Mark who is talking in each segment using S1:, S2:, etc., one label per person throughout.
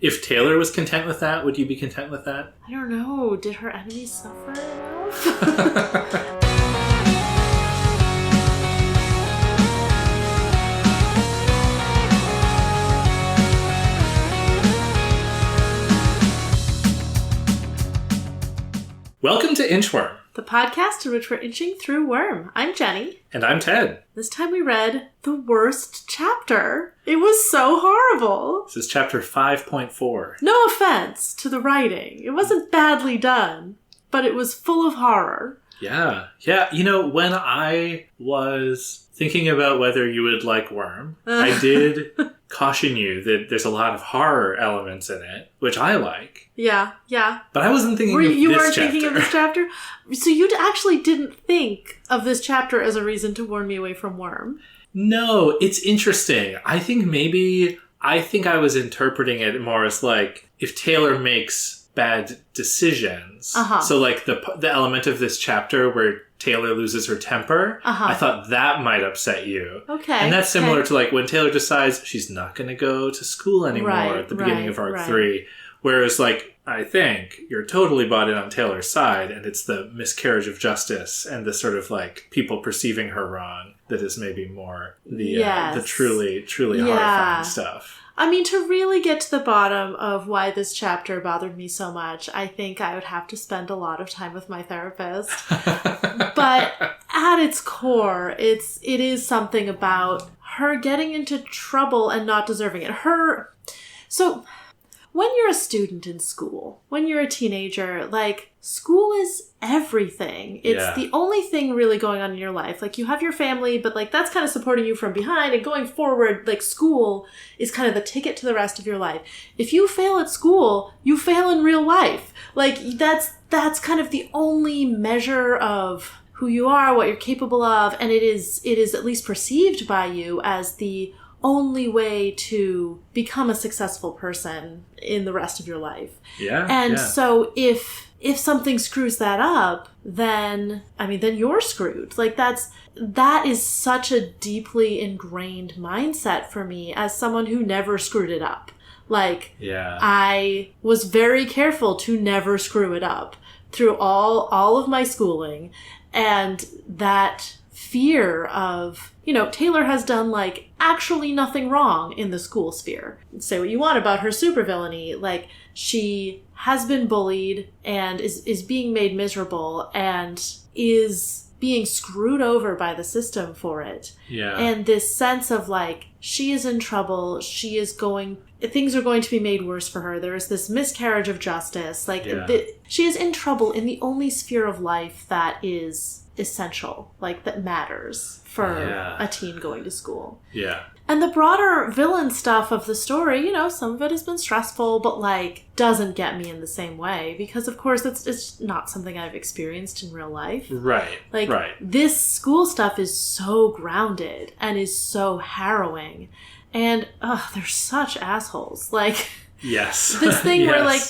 S1: If Taylor was content with that, would you be content with that?
S2: I don't know. Did her enemies suffer enough?
S1: Welcome to Inchworm,
S2: the podcast in which we're inching through worm. I'm Jenny.
S1: And I'm Ted.
S2: This time we read the worst chapter. It was so horrible.
S1: This is chapter 5.4.
S2: No offense to the writing. It wasn't badly done, but it was full of horror.
S1: Yeah. You know, when I was thinking about whether you would like Worm, I did caution you that there's a lot of horror elements in it, which I like.
S2: Yeah.
S1: But I wasn't thinking of this chapter.
S2: You weren't thinking of this chapter? So you actually didn't think of this chapter as a reason to warn me away from Worm?
S1: No, it's interesting. I think I was interpreting it more as like, if Taylor makes bad decisions. So like the element of this chapter where Taylor loses her temper, I thought that might upset you.
S2: Okay.
S1: And that's similar to like when Taylor decides she's not going to go to school anymore at the beginning of arc 3. Whereas like, I think you're totally bought in on Taylor's side, and it's the miscarriage of justice and the sort of like people perceiving her wrong that is maybe more the truly horrifying stuff.
S2: I mean, to really get to the bottom of why this chapter bothered me so much, I think I would have to spend a lot of time with my therapist. But at its core, it is something about her getting into trouble and not deserving it. So when you're a student in school, when you're a teenager, like, school is everything. It's the only thing really going on in your life. Like, you have your family, but, like, that's kind of supporting you from behind. And going forward, like, school is kind of the ticket to the rest of your life. If you fail at school, you fail in real life. Like, that's kind of the only measure of who you are, what you're capable of. And it is at least perceived by you as the only way to become a successful person in the rest of your life. So if something screws that up, then you're screwed. Like that is such a deeply ingrained mindset for me as someone who never screwed it up. Like, I was very careful to never screw it up through all of my schooling, and that fear of, Taylor has done, like, actually nothing wrong in the school sphere. Say what you want about her supervillainy. Like, she has been bullied and is being made miserable and is being screwed over by the system for it. Yeah. And this sense of, like, she is in trouble. Things are going to be made worse for her. There is this miscarriage of justice. Like, she is in trouble in the only sphere of life that is essential, like, that matters for a teen going to school. Yeah. And the broader villain stuff of the story, some of it has been stressful, but, like, doesn't get me in the same way, because of course it's not something I've experienced in real life. Right. Like, this school stuff is so grounded and is so harrowing, and they're such assholes. Like, this thing where, like,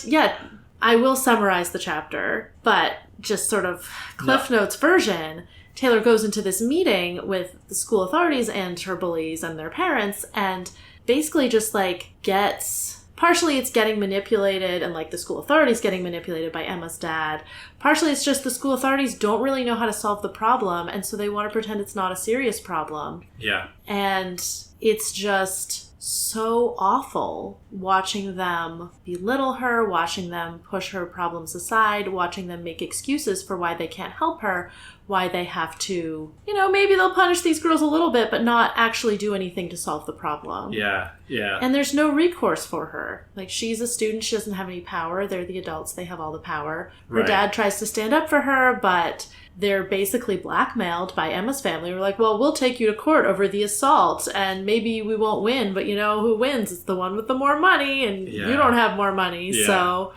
S2: I will summarize the chapter, but just sort of Cliff Notes version. Taylor goes into this meeting with the school authorities and her bullies and their parents, and basically just, like, partially it's getting manipulated, and, like, the school authorities getting manipulated by Emma's dad. Partially it's just the school authorities don't really know how to solve the problem, and so they want to pretend it's not a serious problem. Yeah. And it's just so awful watching them belittle her, watching them push her problems aside, watching them make excuses for why they can't help her, why they have to, maybe they'll punish these girls a little bit, but not actually do anything to solve the problem. Yeah. And there's no recourse for her. Like, she's a student, she doesn't have any power. They're the adults, they have all the power. Her dad tries to stand up for her, but they're basically blackmailed by Emma's family. We're like, well, we'll take you to court over the assault, and maybe we won't win, but who wins? It's the one with the more money, and you don't have more money. So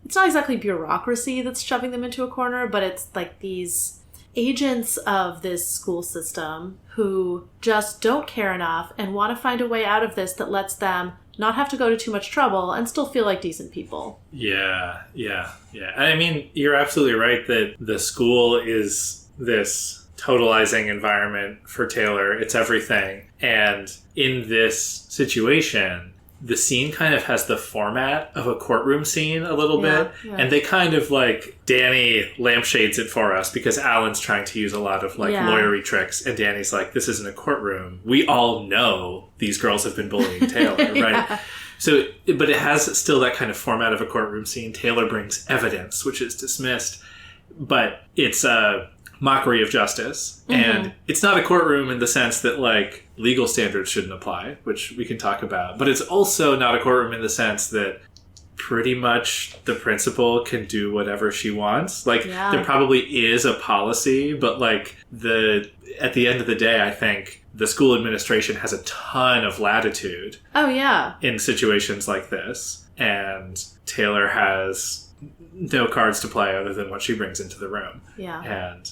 S2: it's not exactly bureaucracy that's shoving them into a corner, but it's like these agents of this school system who just don't care enough and want to find a way out of this that lets them not have to go to too much trouble and still feel like decent people. Yeah. I mean, you're absolutely right that the school is this totalizing environment for Taylor. It's everything. And in this situation,
S1: the scene kind of has the format of a courtroom scene a little bit.
S2: Yeah.
S1: And they kind of like, Danny lampshades it for us because Alan's trying to use a lot of like lawyery tricks. And Danny's like, this isn't a courtroom. We all know these girls have been bullying Taylor, right? So, but it has still that kind of format of a courtroom scene. Taylor brings evidence, which is dismissed. But it's a mockery of justice. And it's not a courtroom in the sense that, like, legal standards shouldn't apply, which we can talk about. But it's also not a courtroom in the sense that pretty much the principal can do whatever she wants. Like, there probably is a policy, but, like, at the end of the day, I think the school administration has a ton of latitude. Oh, yeah. In situations like this. And Taylor has no cards to play other than what she brings into the room. Yeah. And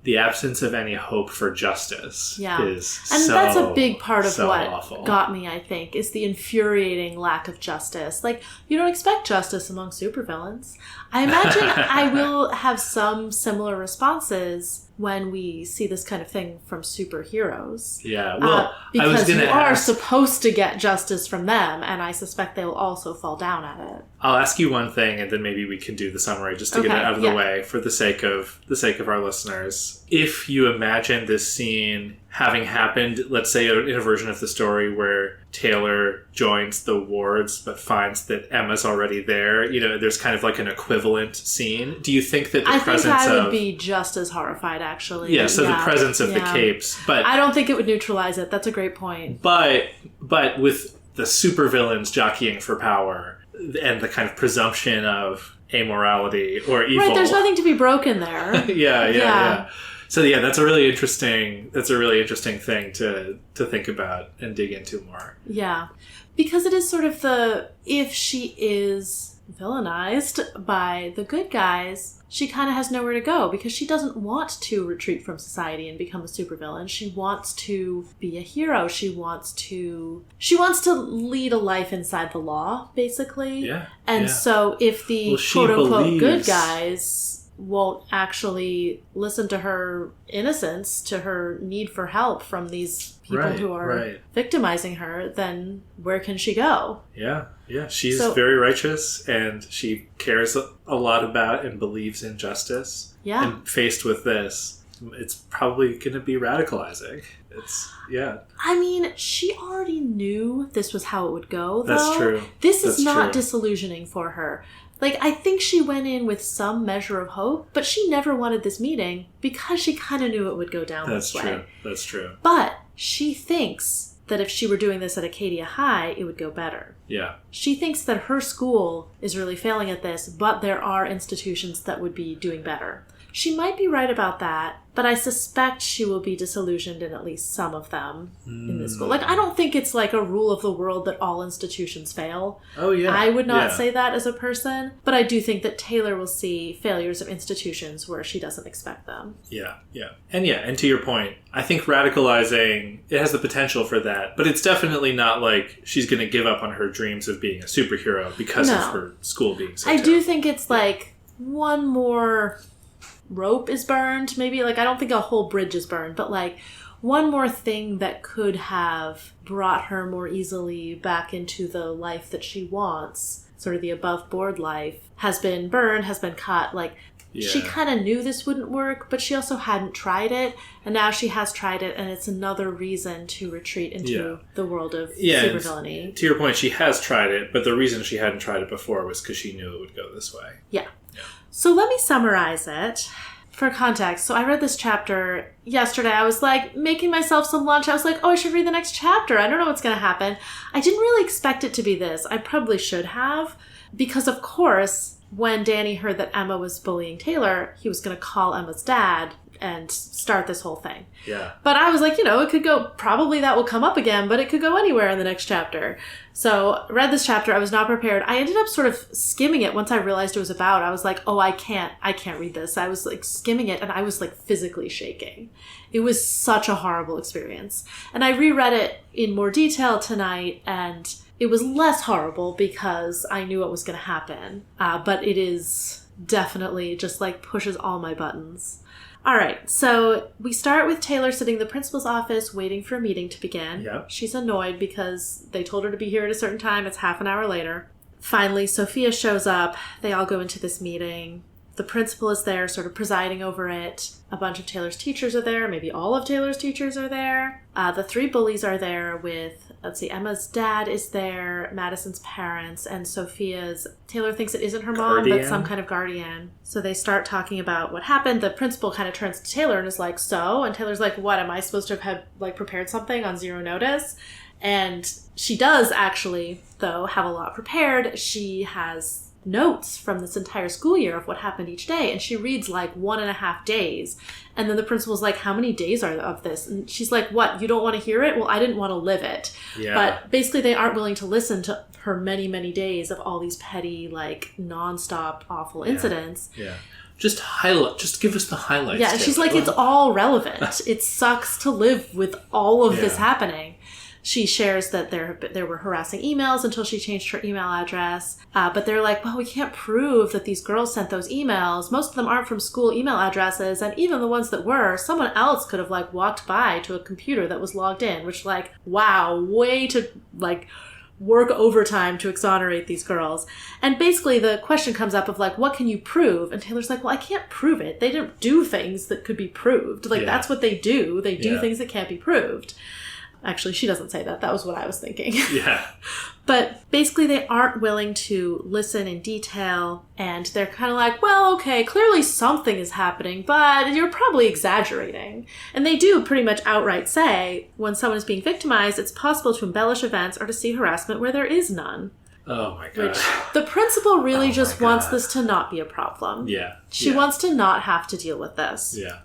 S1: the absence of any hope for justice is
S2: and that's a big part of what awful. Got me, I think, is the infuriating lack of justice. Like, you don't expect justice among supervillains. I imagine I will have some similar responses when we see this kind of thing from superheroes.
S1: Yeah, well,
S2: because you are supposed to get justice from them, and I suspect they will also fall down at it.
S1: I'll ask you one thing, and then maybe we can do the summary just to get it out of the way for the sake of our listeners. If you imagine this scene having happened, let's say in a version of the story where Taylor joins the wards but finds that Emma's already there, you know, there's kind of like an equivalent scene. Do you think that the presence of... I think I would
S2: be just as horrified, actually.
S1: Yeah, so the presence of the capes. But
S2: I don't think it would neutralize it. That's a great point.
S1: But with the supervillains jockeying for power and the kind of presumption of amorality or evil...
S2: Right, there's nothing to be broken there.
S1: Yeah. So that's a really interesting thing to think about and dig into more.
S2: Yeah. Because it is sort of if she is villainized by the good guys, she kind of has nowhere to go because she doesn't want to retreat from society and become a supervillain. She wants to be a hero. She wants to lead a life inside the law, basically. Yeah. And so if the quote-unquote good guys won't actually listen to her innocence, to her need for help from these people who are victimizing her, then where can she go? Yeah. She's very righteous, and she cares a lot about and believes in justice. Yeah. And faced with this, it's probably going to be radicalizing. I mean, she already knew this was how it would go, though. That's true. This is not disillusioning for her. Like, I think she went in with some measure of hope, but she never wanted this meeting because she kind of knew it would go down this way. That's true. But she thinks that if she were doing this at Acadia High, it would go better. Yeah. She thinks that her school is really failing at this, but there are institutions that would be doing better. She might be right about that, but I suspect she will be disillusioned in at least some of them in this school. Like, I don't think it's like a rule of the world that all institutions fail. Oh, yeah. I would not say that as a person, but I do think that Taylor will see failures of institutions where she doesn't expect them. Yeah. And to your point, I think radicalizing, it has the potential for that, but it's definitely not like she's going to give up on her dreams of being a superhero because of her school being so terrible. I do think it's like one more... rope is burned, maybe. Like, I don't think a whole bridge is burned, but like one more thing that could have brought her more easily back into the life that she wants, sort of the above board life, has been burned, has been cut. Like, she kind of knew this wouldn't work, but she also hadn't tried it, and now she has tried it, and it's another reason to retreat into the world of supervillainy. To your point, she has tried it, but the reason she hadn't tried it before was because she knew it would go this way. Yeah. So let me summarize it for context. So I read this chapter yesterday. I was like making myself some lunch. I was like, I should read the next chapter. I don't know what's going to happen. I didn't really expect it to be this. I probably should have, because of course, when Danny heard that Emma was bullying Taylor, he was going to call Emma's dad and start this whole thing. Yeah. But I was like, it could go, probably that will come up again, but it could go anywhere in the next chapter. So read this chapter. I was not prepared. I ended up sort of skimming it once I realized it was about. I was like, I can't read this. I was like skimming it and I was like physically shaking. It was such a horrible experience. And I reread it in more detail tonight, and it was less horrible because I knew what was going to happen. But it is definitely just like pushes all my buttons. All right, so we start with Taylor sitting in the principal's office waiting for a meeting to begin.
S1: Yep.
S2: She's annoyed because they told her to be here at a certain time. It's half an hour later. Finally, Sophia shows up. They all go into this meeting. The principal is there, sort of presiding over it. A bunch of Taylor's teachers are there. Maybe all of Taylor's teachers are there. The 3 bullies are there with, Emma's dad is there, Madison's parents, and Sophia's, Taylor thinks it isn't her mom, but some kind of guardian. So they start talking about what happened. The principal kind of turns to Taylor and is like, so? And Taylor's like, what, am I supposed to have had, prepared something on zero notice? And she does actually, though, have a lot prepared. She has notes from this entire school year of what happened each day, and she reads 1.5 days, and then the principal's like, how many days are of this? And she's like, what, you don't want to hear it? Well, I didn't want to live it.
S1: Yeah.
S2: But basically they aren't willing to listen to her many, many days of all these petty, non-stop awful incidents.
S1: Yeah. Just give us the highlights.
S2: Yeah, and she's like, it's all relevant. It sucks to live with all of this happening. She shares that there were harassing emails until she changed her email address. But they're like, well, we can't prove that these girls sent those emails. Most of them aren't from school email addresses. And even the ones that were, someone else could have walked by to a computer that was logged in, which wow, way to work overtime to exonerate these girls. And basically the question comes up of what can you prove? And Taylor's like, well, I can't prove it. They didn't do things that could be proved. That's what they do. They do things that can't be proved. Actually, she doesn't say that. That was what I was thinking.
S1: Yeah.
S2: But basically, they aren't willing to listen in detail. And they're kind of like, well, okay, clearly something is happening, but you're probably exaggerating. And they do pretty much outright say, when someone is being victimized, it's possible to embellish events or to see harassment where there is none.
S1: Oh, my God.
S2: Which the principal really just wants this to not be a problem.
S1: Yeah.
S2: She wants to not have to deal with this.
S1: Yeah.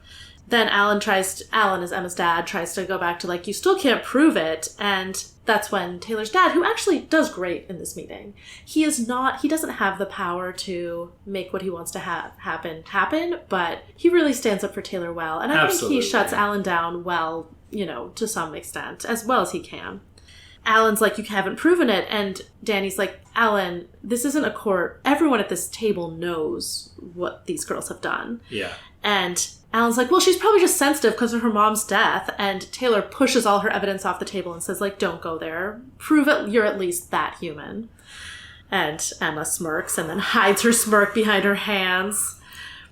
S2: Then Alan, as Emma's dad, tries to go back to you still can't prove it. And that's when Taylor's dad, who actually does great in this meeting, he doesn't have the power to make what he wants to have happen, but he really stands up for Taylor well. And I think he shuts Alan down well, to some extent, as well as he can. Alan's like, you haven't proven it. And Danny's like, Alan, this isn't a court. Everyone at this table knows what these girls have done.
S1: Yeah.
S2: And Alan's like, well, she's probably just sensitive because of her mom's death. And Taylor pushes all her evidence off the table and says, don't go there. Prove it. You're at least that human. And Emma smirks and then hides her smirk behind her hands.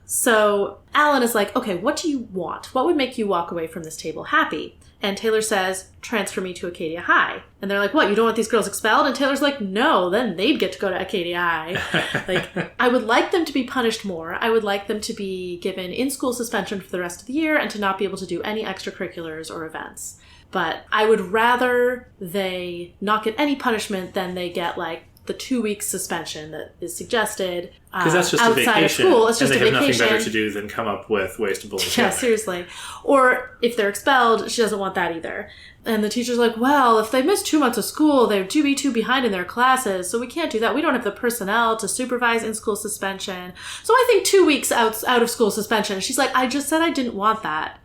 S2: So Alan is like, okay, what do you want? What would make you walk away from this table happy? And Taylor says, transfer me to Acadia High. And they're like, what, you don't want these girls expelled? And Taylor's like, no, then they'd get to go to Acadia High. I would like them to be punished more. I would like them to be given in-school suspension for the rest of the year and to not be able to do any extracurriculars or events. But I would rather they not get any punishment than they get the 2 week suspension that is suggested.
S1: Because that's just
S2: outside
S1: a vacation.
S2: Of school. It's just
S1: and they
S2: a
S1: have
S2: vacation.
S1: nothing better to do than come up with ways to bully each
S2: Yeah,
S1: other.
S2: seriously. Or if they're expelled, she doesn't want that either. And the teacher's like, well, if they miss 2 months of school, they would be too behind in their classes, so we can't do that. We don't have the personnel to supervise in-school suspension. So I think 2 weeks out of school suspension. And she's like, I just said I didn't want that.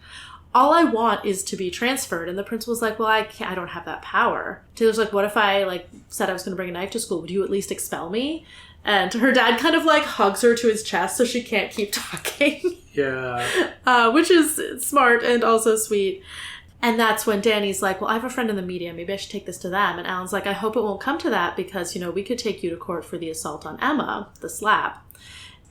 S2: All I want is to be transferred. And the principal's like, well, I don't have that power. Taylor's like, what if I said I was going to bring a knife to school? Would you at least expel me? And her dad kind of hugs her to his chest so she can't keep talking.
S1: Yeah.
S2: Which is smart and also sweet. And that's when Danny's like, well, I have a friend in the media. Maybe I should take this to them. And Alan's like, I hope it won't come to that because, we could take you to court for the assault on Emma, the slap.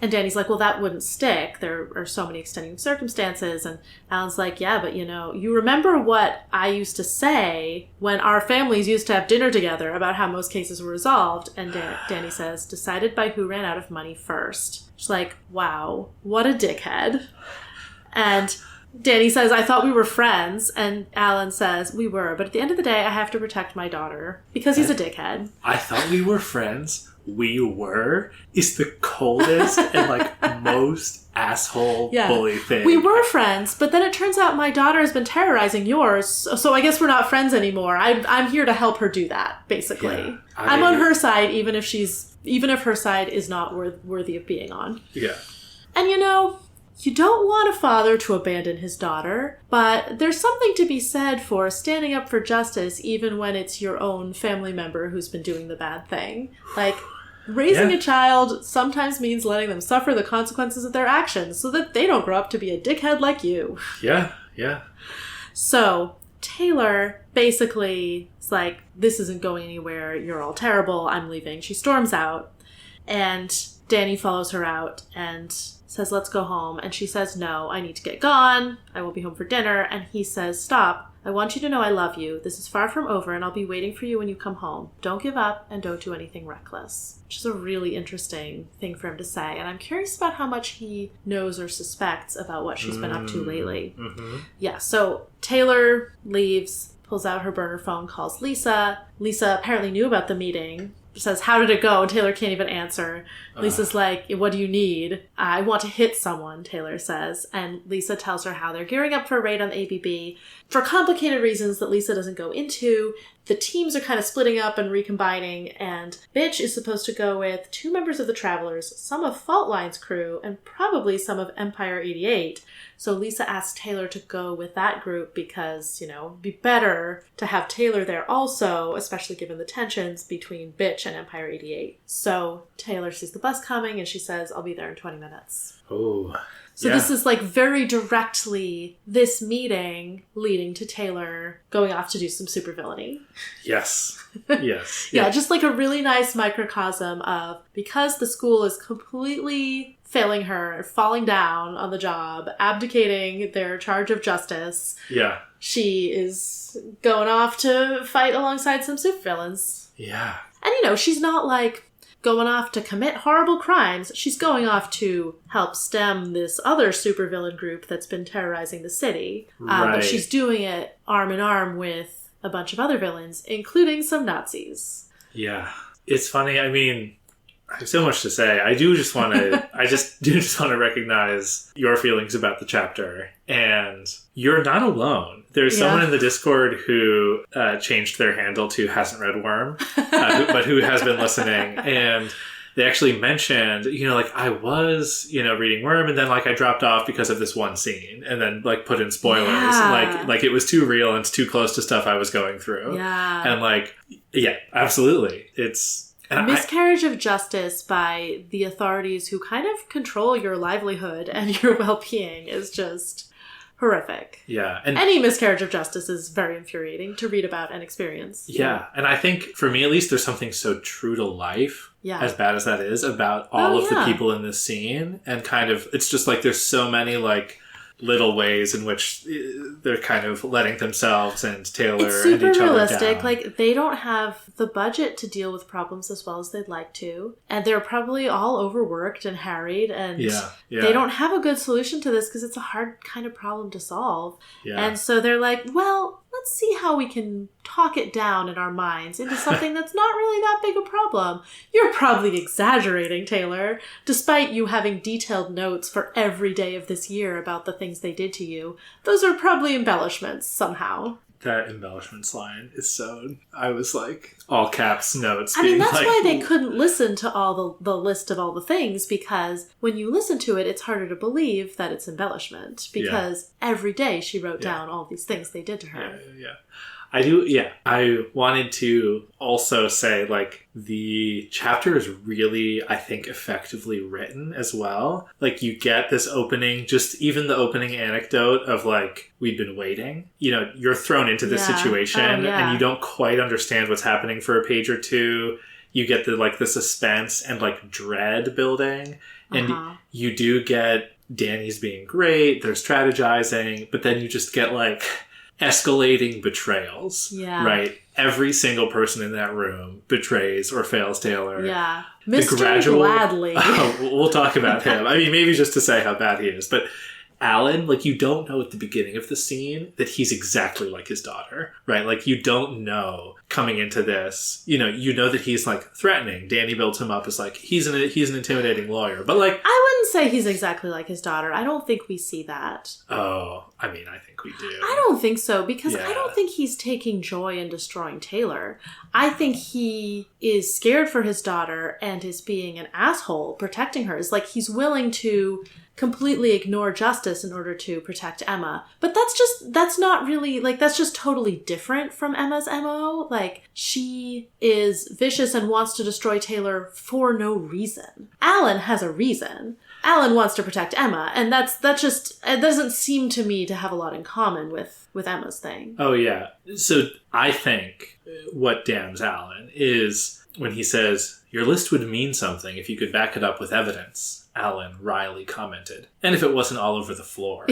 S2: And Danny's like, well, that wouldn't stick. There are so many extenuating circumstances. And Alan's like, yeah, but you remember what I used to say when our families used to have dinner together about how most cases were resolved. And Danny says, decided by who ran out of money first. She's like, wow, what a dickhead. And Danny says, I thought we were friends. And Alan says, we were. But at the end of the day, I have to protect my daughter because he's a dickhead.
S1: I thought we were friends. We were is the coldest and most asshole bully thing.
S2: We were friends, but then it turns out my daughter has been terrorizing yours, so I guess we're not friends anymore. I'm here to help her do that, basically. Yeah, I'm on her side, even if her side is not worthy of being on.
S1: Yeah.
S2: And you don't want a father to abandon his daughter, but there's something to be said for standing up for justice even when it's your own family member who's been doing the bad thing. Raising a child sometimes means letting them suffer the consequences of their actions so that they don't grow up to be a dickhead like you.
S1: Yeah.
S2: So Taylor basically is like, this isn't going anywhere. You're all terrible. I'm leaving. She storms out. And Danny follows her out and says, let's go home. And she says, no, I need to get gone. I will be home for dinner. And he says, stop. I want you to know I love you. This is far from over, and I'll be waiting for you when you come home. Don't give up, and don't do anything reckless. Which is a really interesting thing for him to say. And I'm curious about how much he knows or suspects about what she's been up to lately. Mm-hmm. Yeah, so Taylor leaves, pulls out her burner phone, calls Lisa. Lisa apparently knew about the meeting. Says, how did it go? And Taylor can't even answer. Lisa's like, what do you need? I want to hit someone, Taylor says. And Lisa tells her how they're gearing up for a raid on the ABB. For complicated reasons that Lisa doesn't go into, the teams are kind of splitting up and recombining, and Bitch is supposed to go with 2 members of the Travelers, some of Fault Line's crew, and probably some of Empire 88. So Lisa asks Taylor to go with that group because, it'd be better to have Taylor there also, especially given the tensions between Bitch and Empire 88. So Taylor sees the bus coming and she says, I'll be there in 20 minutes.
S1: Oh,
S2: so this is like very directly this meeting leading to Taylor going off to do some supervillainy.
S1: Yes.
S2: Yeah, just like a really nice microcosm of, because the school is completely failing her, falling down on the job, abdicating their charge of justice.
S1: Yeah.
S2: She is going off to fight alongside some supervillains.
S1: Yeah.
S2: And she's not like going off to commit horrible crimes. She's going off to help stem this other supervillain group that's been terrorizing the city.
S1: Right.
S2: But she's doing it arm in arm with a bunch of other villains, including some Nazis.
S1: Yeah. It's funny. I mean, I have so much to say. I just want to recognize your feelings about the chapter. And you're not alone. There's someone in the Discord who changed their handle to Hasn't Read Worm, but who has been listening. And they actually mentioned, I was, reading Worm, and then I dropped off because of this one scene, and then put in spoilers.
S2: Yeah.
S1: Like it was too real and it's too close to stuff I was going through.
S2: Yeah.
S1: And yeah, absolutely. It's
S2: miscarriage of justice by the authorities who kind of control your livelihood and your well-being is just horrific.
S1: Yeah. And
S2: any miscarriage of justice is very infuriating to read about and experience.
S1: Yeah. And I think, for me at least, there's something so true to life, as bad as that is, about all of the people in this scene. And kind of, it's just there's so many little ways in which they're kind of letting themselves and Taylor and each other down.
S2: They don't have the budget to deal with problems as well as they'd like to. And they're probably all overworked and harried. And they don't have a good solution to this because it's a hard kind of problem to solve. Yeah. And so they're like, well, let's see how we can talk it down in our minds into something that's not really that big a problem. You're probably exaggerating, Taylor, despite you having detailed notes for every day of this year about the things they did to you. Those are probably embellishments somehow.
S1: That embellishments line is so... I was all caps notes.
S2: I mean, that's why they couldn't listen to all the list of all the things, because when you listen to it, it's harder to believe that it's embellishment, because every day she wrote down all these things they did to her.
S1: Yeah. I wanted to also say, the chapter is really, I think, effectively written as well. You get this opening, just even the opening anecdote of, we'd been waiting. You're thrown into this situation, and you don't quite understand what's happening for a page or two. You get the suspense and, dread building. And you do get Danny's being great, they're strategizing, but then you just get, escalating betrayals. Yeah. Right? Every single person in that room betrays or fails Taylor.
S2: Yeah. Mr. Gladly.
S1: We'll talk about him. I mean, maybe just to say how bad he is. But Alan, you don't know at the beginning of the scene that he's exactly like his daughter, right? You don't know coming into this, you know that he's threatening. Danny builds him up as he's an intimidating lawyer, but
S2: I wouldn't say he's exactly like his daughter. I don't think we see that.
S1: Oh, I mean, I think we do.
S2: I don't think so, because I don't think he's taking joy in destroying Taylor. I think he is scared for his daughter and is being an asshole protecting her. It's he's willing to completely ignore justice justice in order to protect Emma. But that's not really, like, that's just totally different from Emma's MO. Like, she is vicious and wants to destroy Taylor for no reason. Alan has a reason. Alan wants to protect Emma, and that's just, it doesn't seem to me to have a lot in common with Emma's thing.
S1: Oh, yeah. So I think what damns Alan is when he says, your list would mean something if you could back it up with evidence, Alan wryly commented. And if it wasn't all over the floor.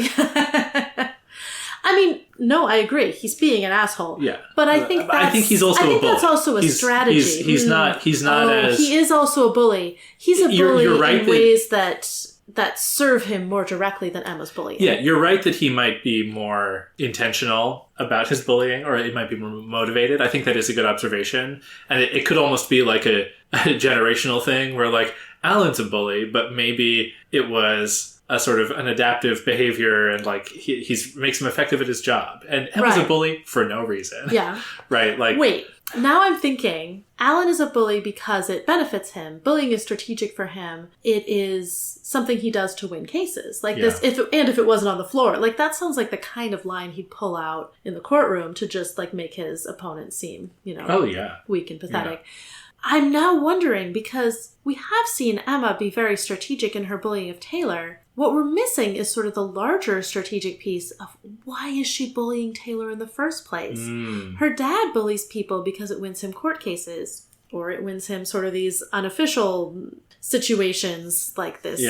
S2: I mean, no, I agree. He's being an asshole.
S1: Yeah.
S2: But I think
S1: he's also a bully.
S2: that's also a strategy.
S1: He's not as...
S2: He is also a bully. He's a bully in ways that serve him more directly than Emma's bullying.
S1: Yeah, you're right that he might be more intentional about his bullying, or it might be more motivated. I think that is a good observation. And it could almost be like a generational thing where, like, Alan's a bully, but maybe it was a sort of an adaptive behavior, and like he makes him effective at his job. And Emma's a bully for no reason.
S2: Yeah.
S1: Right? Like,
S2: wait, now I'm thinking Alan is a bully because it benefits him. Bullying is strategic for him. It is something he does to win cases. Like this, if it wasn't on the floor. Like, that sounds like the kind of line he'd pull out in the courtroom to just, like, make his opponent seem, weak and pathetic. Yeah. I'm now wondering, because we have seen Emma be very strategic in her bullying of Taylor. What we're missing is sort of the larger strategic piece of why is she bullying Taylor in the first place? Her dad bullies people because it wins him court cases, or it wins him sort of these unofficial situations like this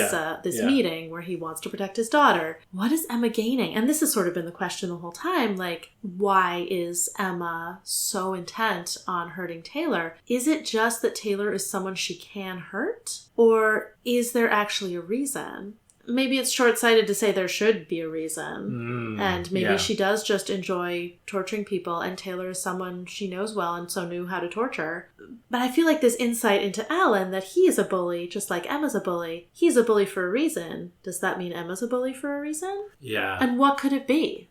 S2: meeting where he wants to protect his daughter. What is Emma gaining? And this has sort of been the question the whole time, like, why is Emma so intent on hurting Taylor? Is it just that Taylor is someone she can hurt? Or is there actually a reason? Maybe it's short-sighted to say there should be a reason. And maybe she does just enjoy torturing people, and Taylor is someone she knows well and so knew how to torture. But I feel like this insight into Alan, that he is a bully, just like Emma's a bully. He's a bully for a reason. Does that mean Emma's a bully for a reason?
S1: Yeah.
S2: And what could it be?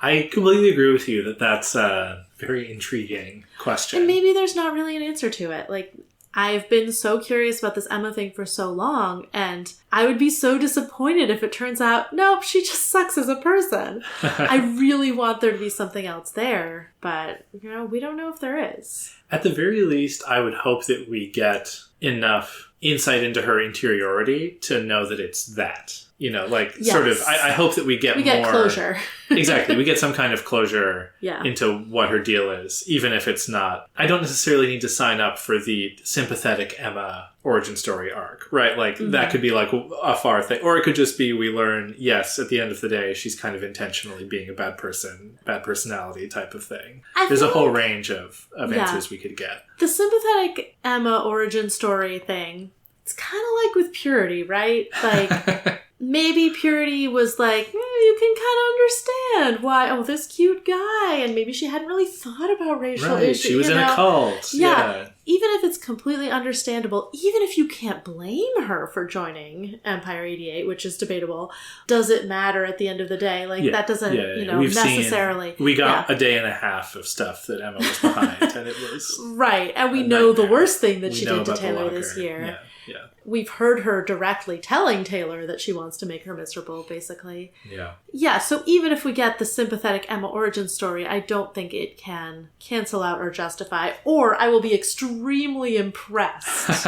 S1: I completely agree with you that that's a very intriguing question.
S2: And maybe there's not really an answer to it. Like, I've been so curious about this Emma thing for so long, and I would be so disappointed if it turns out, nope, she just sucks as a person. I really want there to be something else there, but, we don't know if there is.
S1: At the very least, I would hope that we get enough insight into her interiority to know that it's that. Sort of, I hope that we get more
S2: closure.
S1: Exactly. We get some kind of closure into what her deal is, even if it's not. I don't necessarily need to sign up for the sympathetic Emma origin story arc, right? Like, that could be like a far thing. Or it could just be we learn, yes, at the end of the day, she's kind of intentionally being a bad person, bad personality type of thing. There's a whole range of answers we could get.
S2: The sympathetic Emma origin story thing, it's kind of like with Purity, right? Like... Maybe Purity was like, you can kind of understand why, this cute guy, and maybe she hadn't really thought about racial issues.
S1: She was in a cult. Yeah.
S2: Even if it's completely understandable, even if you can't blame her for joining Empire 88, which is debatable, does it matter at the end of the day? Like, that doesn't, necessarily...
S1: We got a day and a half of stuff that Emma was behind, and it was...
S2: Right, and we know the worst thing that she did to Taylor this year.
S1: Yeah.
S2: We've heard her directly telling Taylor that she wants to make her miserable, basically.
S1: Yeah.
S2: Yeah, so even if we get the sympathetic Emma origin story, I don't think it can cancel out or justify, or I will be extremely impressed,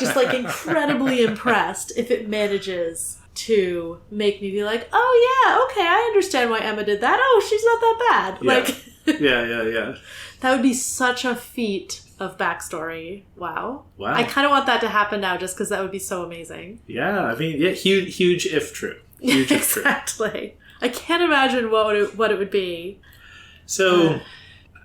S2: just like incredibly impressed, if it manages to make me be like, oh yeah, okay, I understand why Emma did that. Oh, she's not that bad.
S1: Yeah.
S2: Like,
S1: yeah.
S2: That would be such a feat of backstory. Wow. I kind of want that to happen now, just because that would be so amazing.
S1: Yeah, I mean, huge if true. Huge if true.
S2: Exactly. I can't imagine what it would be.
S1: So,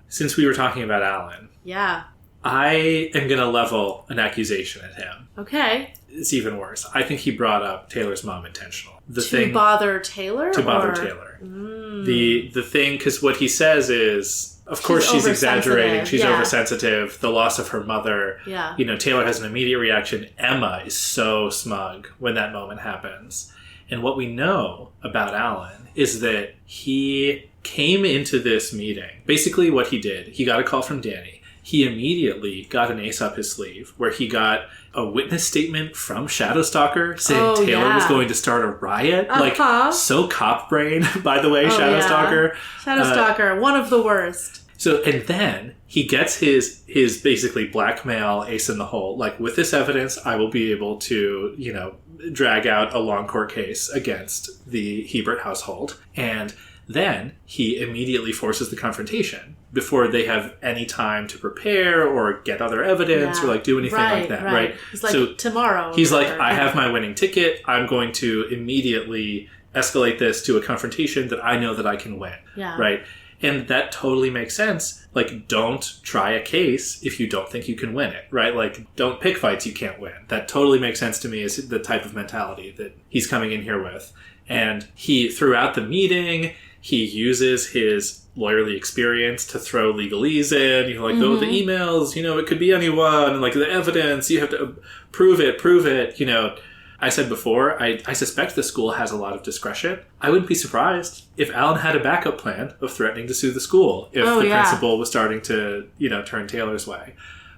S1: since we were talking about Alan,
S2: yeah,
S1: I am going to level an accusation at him.
S2: Okay.
S1: It's even worse. I think he brought up Taylor's mom intentional.
S2: To bother Taylor?
S1: To bother Taylor. The thing, because what he says is... Of course she's exaggerating. She's oversensitive. The loss of her mother.
S2: Yeah.
S1: Taylor has an immediate reaction. Emma is so smug when that moment happens. And what we know about Alan is that he came into this meeting. Basically what he did, he got a call from Danny. He immediately got an ace up his sleeve where he got a witness statement from Shadowstalker saying Taylor was going to start a riot. Like, so cop brain, by the way, Shadowstalker.
S2: Yeah. Shadowstalker, one of the worst.
S1: So, and then he gets his basically blackmail ace in the hole. Like, with this evidence, I will be able to, you know, drag out a long court case against the Hebert household. And then he immediately forces the confrontation before they have any time to prepare or get other evidence or like do anything like that, right?
S2: He's like, so tomorrow.
S1: He's like, I have my winning ticket. I'm going to immediately escalate this to a confrontation that I know that I can win, right? And that totally makes sense. Like, don't try a case if you don't think you can win it, right? Like, don't pick fights you can't win. That totally makes sense to me as the type of mentality that he's coming in here with. And he, throughout the meeting, he uses his lawyerly experience to throw legalese in. You know, like, the emails, you know, it could be anyone. And, like, the evidence, you have to prove it, you know. I said before, I suspect the school has a lot of discretion. I wouldn't be surprised if Alan had a backup plan of threatening to sue the school if the principal was starting to, you know, turn Taylor's way.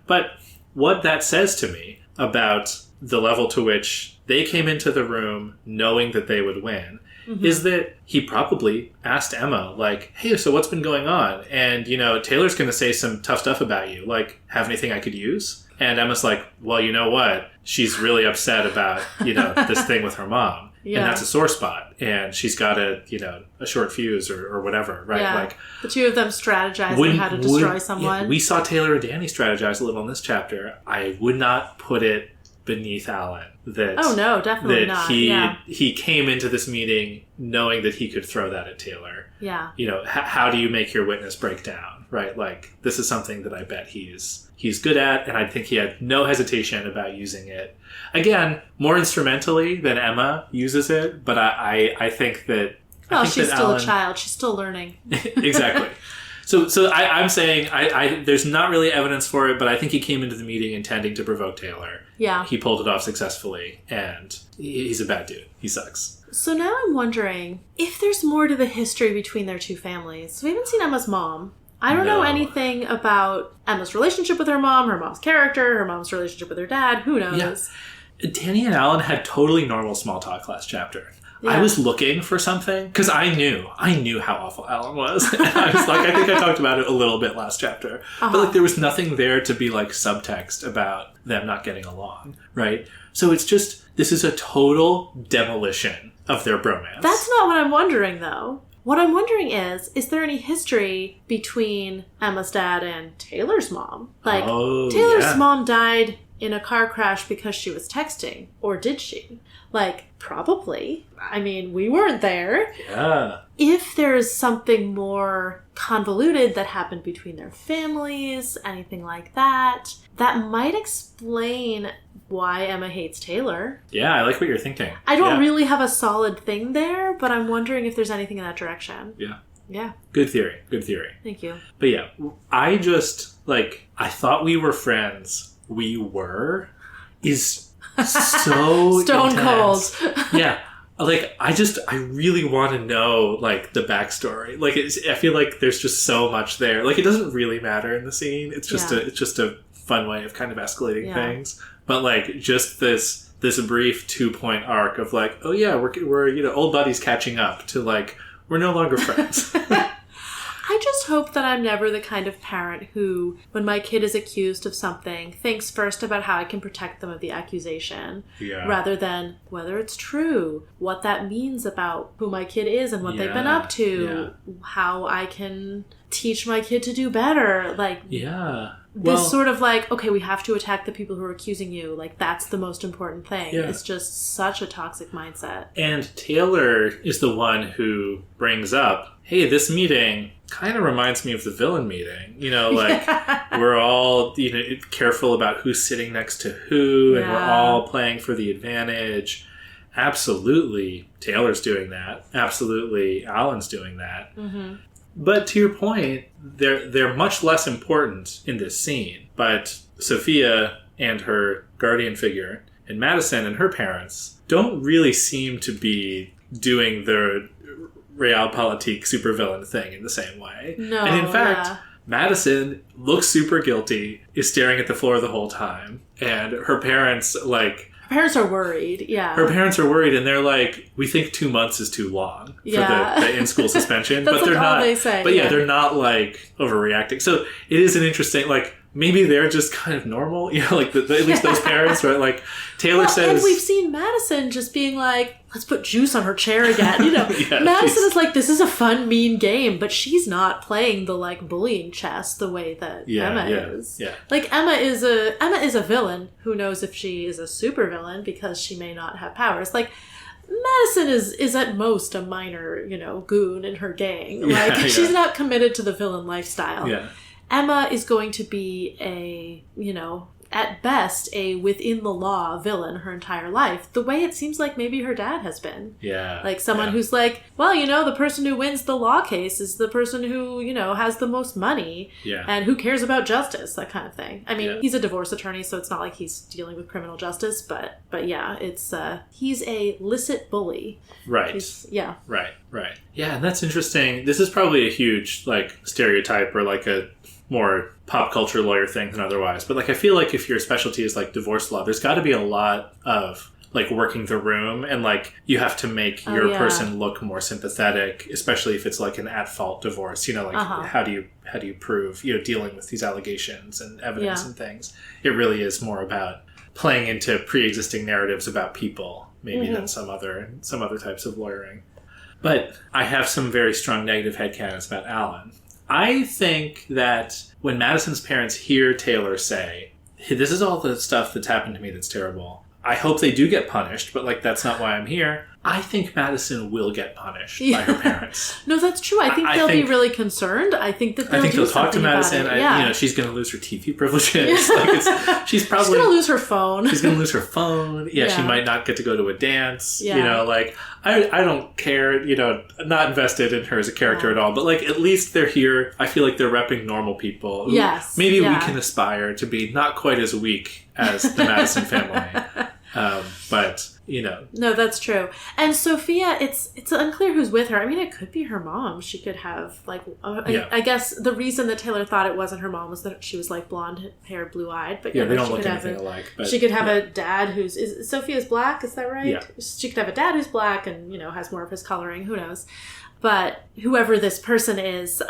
S1: But what that says to me about the level to which they came into the room knowing that they would win is that he probably asked Emma, like, hey, so what's been going on? And, you know, Taylor's going to say some tough stuff about you. Like, have anything I could use? And Emma's like, well, you know what? She's really upset about, you know, this thing with her mom. And that's a sore spot. And she's got a short fuse or whatever, right?
S2: Yeah.
S1: Like,
S2: the two of them strategizing how to destroy someone.
S1: Yeah, we saw Taylor and Danny strategize a little in this chapter. I would not put it beneath Alan that
S2: definitely not.
S1: He came into this meeting knowing that he could throw that at Taylor.
S2: Yeah.
S1: You know, how do you make your witness break down, right? Like, this is something that I bet he's good at, and I think he had no hesitation about using it. Again, more instrumentally than Emma uses it, but I think that...
S2: Well, she's still a child. She's still learning.
S1: Exactly. So I'm saying there's not really evidence for it, but I think he came into the meeting intending to provoke Taylor.
S2: Yeah.
S1: He pulled it off successfully, and he's a bad dude. He sucks.
S2: So now I'm wondering if there's more to the history between their two families. We haven't seen Emma's mom. I don't know anything about Emma's relationship with her mom's character, her mom's relationship with her dad. Who knows?
S1: Yeah. Danny and Alan had totally normal small talk last chapter. Yeah. I was looking for something because I knew how awful Alan was. And I was like, I think I talked about it a little bit last chapter. But like, there was nothing there to be like subtext about them not getting along, right? So it's just, this is a total demolition of their bromance.
S2: That's not what I'm wondering, though. What I'm wondering is there any history between Emma's dad and Taylor's mom? Like, Taylor's mom died in a car crash because she was texting, or did she? Like, probably. I mean, we weren't there.
S1: Yeah.
S2: If there's something more convoluted that happened between their families, anything like that, that might explain why Emma hates Taylor.
S1: Yeah, I like what you're thinking.
S2: I don't really have a solid thing there, but I'm wondering if there's anything in that direction.
S1: Yeah.
S2: Yeah.
S1: Good theory.
S2: Thank you.
S1: But yeah, I just, like, I thought we were friends. We were is so
S2: stone
S1: intense.
S2: cold.
S1: Yeah. Like, I really want to know, like, the backstory. Like, I feel like there's just so much there. Like, it doesn't really matter in the scene. It's just a fun way of kind of escalating things. But, like, just this brief 2-point arc of, like, oh yeah, we're old buddies catching up to, like, we're no longer friends.
S2: I just hope that I'm never the kind of parent who, when my kid is accused of something, thinks first about how I can protect them of the accusation, rather than whether it's true, what that means about who my kid is and what they've been up to, how I can teach my kid to do better. Like, this sort of like, okay, we have to attack the people who are accusing you. Like, that's the most important thing. Yeah. It's just such a toxic mindset.
S1: And Taylor is the one who brings up, hey, this meeting kind of reminds me of the villain meeting. You know, like, we're all, careful about who's sitting next to who, and we're all playing for the advantage. Absolutely, Taylor's doing that. Absolutely, Alan's doing that. Mm-hmm. But to your point, they're much less important in this scene. But Sophia and her guardian figure, and Madison and her parents, don't really seem to be doing the realpolitik supervillain thing in the same way.
S2: No,
S1: and in fact, Madison looks super guilty, is staring at the floor the whole time, and her parents, like...
S2: Her parents are worried, yeah.
S1: Her parents are worried, and they're like, we think 2 months is too long for the in-school suspension.
S2: That's
S1: but they're
S2: like all
S1: not,
S2: they say.
S1: But they're not, like, overreacting. So it is an interesting, like... Maybe they're just kind of normal, you know, like at least those parents, right? Like Taylor says,
S2: and we've seen Madison just being like, "Let's put juice on her chair again." You know, Madison is like, "This is a fun, mean game," but she's not playing the like bullying chess the way that Emma is.
S1: Yeah.
S2: Like Emma is a villain. Who knows if she is a supervillain because she may not have powers. Like Madison is at most a minor, you know, goon in her gang. Like she's not committed to the villain lifestyle.
S1: Yeah.
S2: Emma is going to be a, you know, at best, a within-the-law villain her entire life, the way it seems like maybe her dad has been.
S1: Yeah.
S2: Like someone who's like, well, you know, the person who wins the law case is the person who, you know, has the most money.
S1: Yeah.
S2: And who cares about justice, that kind of thing. I mean, he's a divorce attorney, so it's not like he's dealing with criminal justice, but yeah, it's, he's a licit bully.
S1: Right. Right. Yeah, and that's interesting. This is probably a huge, like, stereotype or, like, a more pop culture lawyer thing than otherwise. But, like, I feel like if your specialty is, like, divorce law, there's got to be a lot of, like, working the room. And, like, you have to make your person look more sympathetic, especially if it's, like, an at-fault divorce. You know, like, how do you prove, you know, dealing with these allegations and evidence and things. It really is more about playing into pre-existing narratives about people, maybe than some other types of lawyering. But I have some very strong negative headcanons about Alan. I think that when Madison's parents hear Taylor say, hey, this is all the stuff that's happened to me that's terrible, I hope they do get punished, but, like, that's not why I'm here. I think Madison will get punished by her parents.
S2: No, that's true. I think they'll be really concerned. I think that they'll
S1: talk to Madison. You know, she's going to lose her TV privileges. Like she's going
S2: to lose her phone.
S1: She's going to lose her phone. Yeah, she might not get to go to a dance. You know, like, I don't care. You know, not invested in her as a character at all. But, like, at least they're here. I feel like they're repping normal people. Who maybe we can aspire to be not quite as weak as the Madison family. But, you know.
S2: No, that's true. And Sophia, it's unclear who's with her. I mean, it could be her mom. She could have, like, I guess the reason that Taylor thought it wasn't her mom was that she was, like, blonde hair, blue-eyed. But
S1: they don't look anything alike. But,
S2: she could have a dad is Sophia's black, is that right?
S1: Yeah.
S2: She could have a dad who's black and, you know, has more of his coloring. Who knows? But whoever this person is,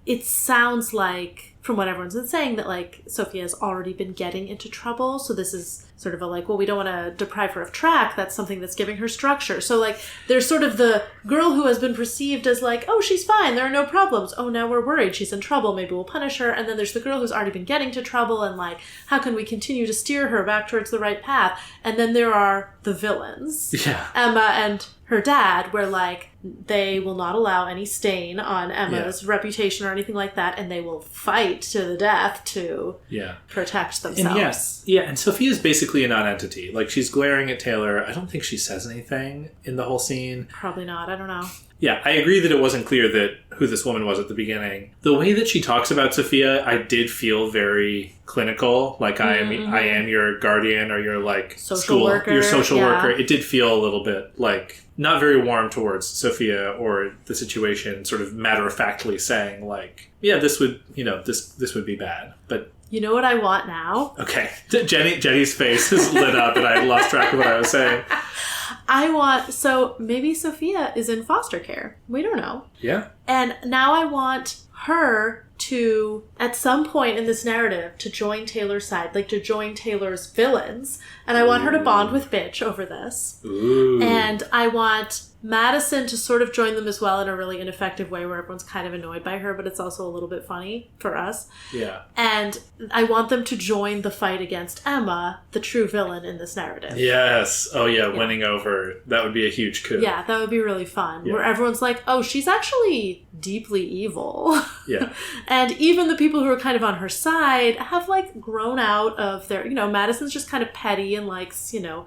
S2: it sounds like, from what everyone's been saying, that, like, Sophia has already been getting into trouble. So this is sort of a, like, well, we don't want to deprive her of track. That's something that's giving her structure. So, like, there's sort of the girl who has been perceived as, like, oh, she's fine, there are no problems. Oh, now we're worried, she's in trouble, maybe we'll punish her. And then there's the girl who's already been getting to trouble and, like, how can we continue to steer her back towards the right path? And then there are the villains.
S1: Yeah.
S2: Emma and her dad, where, like, they will not allow any stain on Emma's reputation or anything like that, and they will fight to the death to protect themselves.
S1: And and Sophia's basically a non-entity. Like, she's glaring at Taylor. I don't think she says anything in the whole scene.
S2: Probably not. I don't know.
S1: Yeah, I agree that it wasn't clear that who this woman was at the beginning. The way that she talks about Sophia, I did feel very clinical. Like, I am your guardian or your, like,
S2: social worker.
S1: Your social worker. It did feel a little bit, like, not very warm towards Sophia or the situation, sort of matter-of-factly saying, like, yeah, this would, you know, this would be bad. But
S2: you know what I want now?
S1: Okay. Jenny's face is lit up and I lost track of what I was saying.
S2: So maybe Sophia is in foster care. We don't know.
S1: Yeah.
S2: And now I want her to, at some point in this narrative, to join Taylor's side, like to join Taylor's villains. And I want her to bond with Bitch over this.
S1: Ooh.
S2: And I want Madison to sort of join them as well in a really ineffective way where everyone's kind of annoyed by her, but it's also a little bit funny for us.
S1: Yeah.
S2: And I want them to join the fight against Emma, the true villain in this narrative.
S1: Yes. Oh, yeah. Winning over. That would be a huge coup.
S2: Yeah, that would be really fun. Yeah. Where everyone's like, oh, she's actually deeply evil.
S1: Yeah.
S2: And even the people who are kind of on her side have, like, grown out of their, you know, Madison's just kind of petty and likes, you know,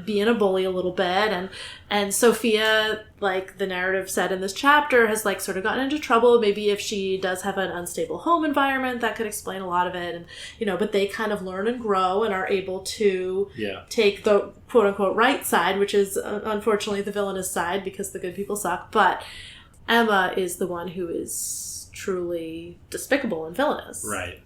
S2: being a bully a little bit, and Sophia, like the narrative said in this chapter, has, like, sort of gotten into trouble. Maybe if she does have an unstable home environment, that could explain a lot of it, and, you know, but they kind of learn and grow and are able to take the quote-unquote right side, which is unfortunately the villainous side because the good people suck. But Emma is the one who is truly despicable and villainous.
S1: Right.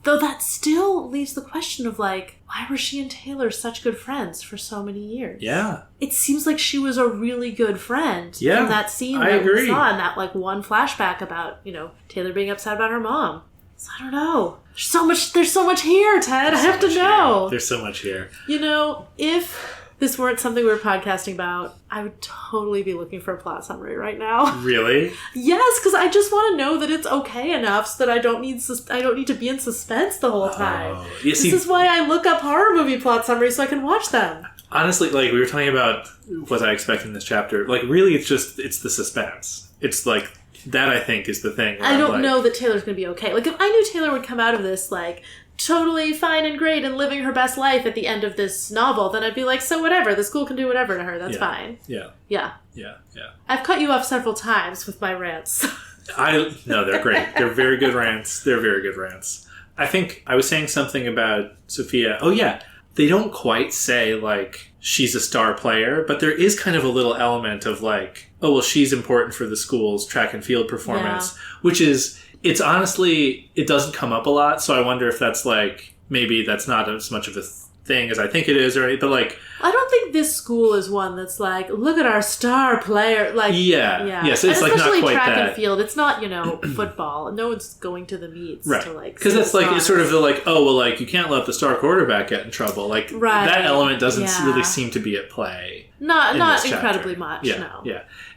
S2: Though that still leaves the question of, like, why were she and Taylor such good friends for so many years?
S1: Yeah.
S2: It seems like she was a really good friend
S1: from
S2: that scene we saw in that, like, one flashback about, you know, Taylor being upset about her mom. So I don't know. There's so much here, Ted. I have to know.
S1: There's so much here.
S2: You know, if this weren't something we were podcasting about, I would totally be looking for a plot summary right now.
S1: Really?
S2: Yes, because I just want to know that it's okay enough so that I don't need to be in suspense the whole time. This is why I look up horror movie plot summaries so I can watch them.
S1: Honestly, like, we were talking about what I expect in this chapter. Like, really, it's the suspense. It's like, that I think is the thing.
S2: I don't know that Taylor's going to be okay. Like, if I knew Taylor would come out of this, like, totally fine and great and living her best life at the end of this novel, then I'd be like, so whatever, the school can do whatever to her, that's fine. Yeah. I've cut you off several times with my rants.
S1: No, they're great. They're very good rants. I think I was saying something about Sophia. Oh yeah, they don't quite say, like, she's a star player, but there is kind of a little element of, like, oh, well, she's important for the school's track and field performance, which is, it's honestly, it doesn't come up a lot, so I wonder if that's, like, maybe that's not as much of a thing as I think it is, or anything, but, like...
S2: I don't think this school is one that's like, look at our star player, like...
S1: Yeah, so it's, like, not quite that.
S2: Especially track and field, it's not, you know, football. No one's going to the meets to, like...
S1: Because that's, like, it's sort of the, like, oh, well, like, you can't let the star quarterback get in trouble. Like, that element doesn't really seem to be at play.
S2: Not incredibly much, no.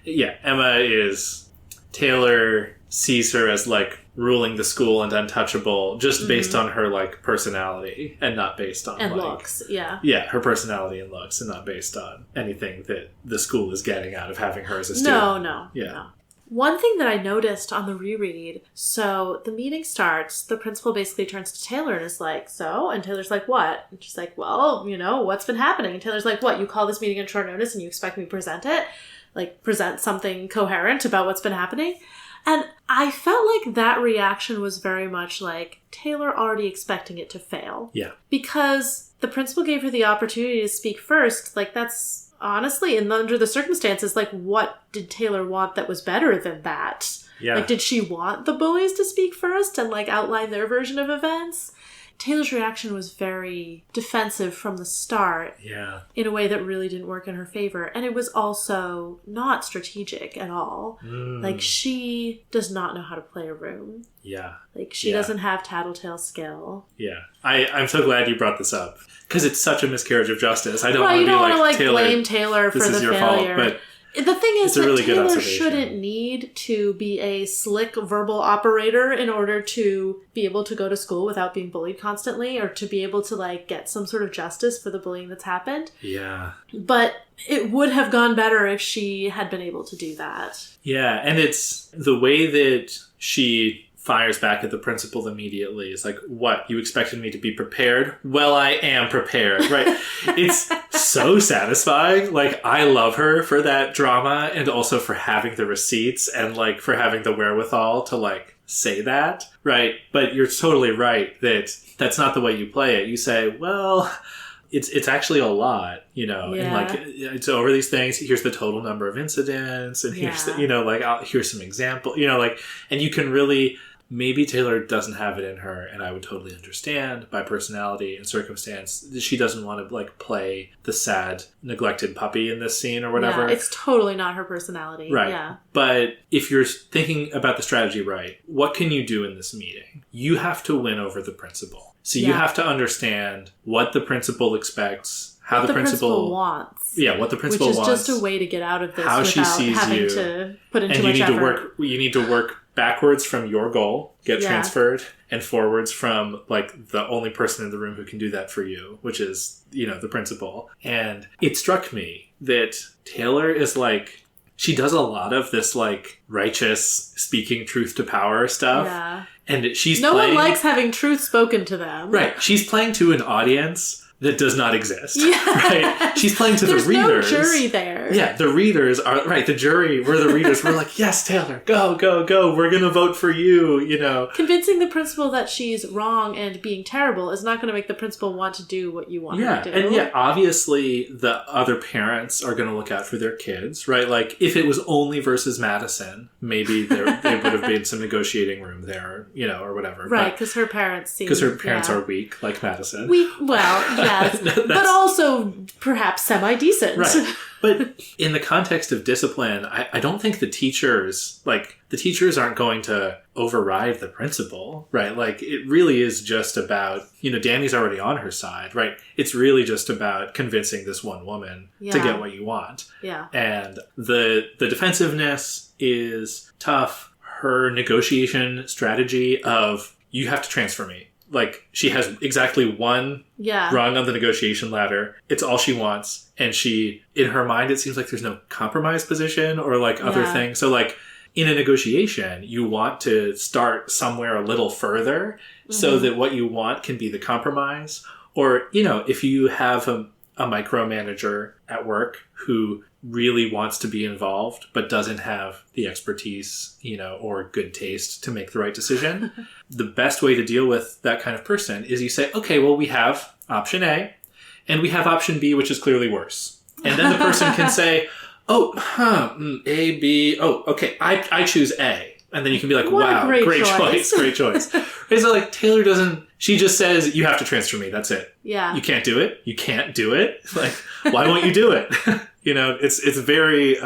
S1: Yeah, Emma is... Taylor sees her as, like, ruling the school and untouchable just based on her, like, personality and not based on,
S2: and
S1: like...
S2: looks, yeah.
S1: Yeah, her personality and looks and not based on anything that the school is getting out of having her as a student.
S2: No. One thing that I noticed on the reread, so the meeting starts, the principal basically turns to Taylor and is like, so? And Taylor's like, what? And she's like, well, you know, what's been happening? And Taylor's like, what? You call this meeting on short notice and you expect me to present it? Like, present something coherent about what's been happening? And I felt like that reaction was very much like Taylor already expecting it to fail.
S1: Yeah. Because
S2: the principal gave her the opportunity to speak first. Like, that's honestly, and under the circumstances, like, what did Taylor want that was better than that?
S1: Yeah.
S2: Like, did she want the bullies to speak first and, like, outline their version of events? Taylor's reaction was very defensive from the start.
S1: Yeah.
S2: In a way that really didn't work in her favor. And it was also not strategic at all. Like, she does not know how to play a room.
S1: Yeah.
S2: Like, she doesn't have tattletale skill.
S1: Yeah. I'm so glad you brought this up. Because it's such a miscarriage of justice. I don't
S2: want
S1: to be
S2: like
S1: Taylor,
S2: blame Taylor for the failure. This is your fault, but... The thing is that Taylor shouldn't need to be a slick verbal operator in order to be able to go to school without being bullied constantly, or to be able to, like, get some sort of justice for the bullying that's happened.
S1: Yeah.
S2: But it would have gone better if she had been able to do that.
S1: Yeah, and it's the way that she fires back at the principal immediately. It's like, what? You expected me to be prepared? Well, I am prepared, right? It's so satisfying. Like, I love her for that drama, and also for having the receipts and, like, for having the wherewithal to, like, say that, right? But you're totally right that that's not the way you play it. You say, well... It's actually a lot, you know, and, like, it's over these things. Here's the total number of incidents, and here's the, you know, like, here's some example, you know, like, and you can really, maybe Taylor doesn't have it in her, and I would totally understand by personality and circumstance, she doesn't want to, like, play the sad, neglected puppy in this scene or whatever.
S2: Yeah, it's totally not her personality.
S1: Right.
S2: Yeah.
S1: But if you're thinking about the strategy right, what can you do in this meeting? You have to win over the principal. So you have to understand what the principal expects, how the principal
S2: wants.
S1: Yeah, what the principal wants.
S2: Which is just a way to get out of this
S1: how
S2: without
S1: she sees
S2: having
S1: you,
S2: to put in
S1: and
S2: too much effort.
S1: You need to work backwards from your goal, get transferred, and forwards from, like, the only person in the room who can do that for you, which is, you know, the principal. And it struck me that Taylor is, like, she does a lot of this, like, righteous speaking truth to power stuff.
S2: Yeah.
S1: And she's
S2: No one likes having truth spoken to them.
S1: Right. She's playing to an audience that does not exist, right? She's playing to the readers.
S2: There's no jury there.
S1: Yeah, the readers are, right, the jury, we're the readers. We're like, yes, Taylor, go, go, go. We're going to vote for you, you know.
S2: Convincing the principal that she's wrong and being terrible is not going to make the principal want to do what you want her to do.
S1: And yeah, obviously the other parents are going to look out for their kids, right? Like, if it was only versus Madison, maybe there would have been some negotiating room there, you know, or whatever.
S2: Right, because her parents seem...
S1: Because her parents are weak, like Madison.
S2: Weak, well, yes. But also perhaps semi-decent.
S1: Right. But in the context of discipline, I don't think the teachers aren't going to override the principal, right? Like, it really is just about, you know, Danny's already on her side, right? It's really just about convincing this one woman to get what you want.
S2: Yeah.
S1: And the defensiveness is tough. Her negotiation strategy of, you have to transfer me. Like, she has exactly one rung on the negotiation ladder. It's all she wants. And she, in her mind, it seems like there's no compromise position or, like, other things. So, like, in a negotiation, you want to start somewhere a little further so that what you want can be the compromise. Or, you know, if you have a micromanager at work who really wants to be involved but doesn't have the expertise, you know, or good taste to make the right decision, the best way to deal with that kind of person is you say, okay, well, we have option A and we have option B, which is clearly worse. And then the person can say, A, B, okay, I choose A. And then you can be like, wow, great choice. Great choice. It's like, Taylor she just says, you have to transfer me. That's it.
S2: Yeah.
S1: You can't do it. You can't do it. Like, why won't you do it? You know, it's very,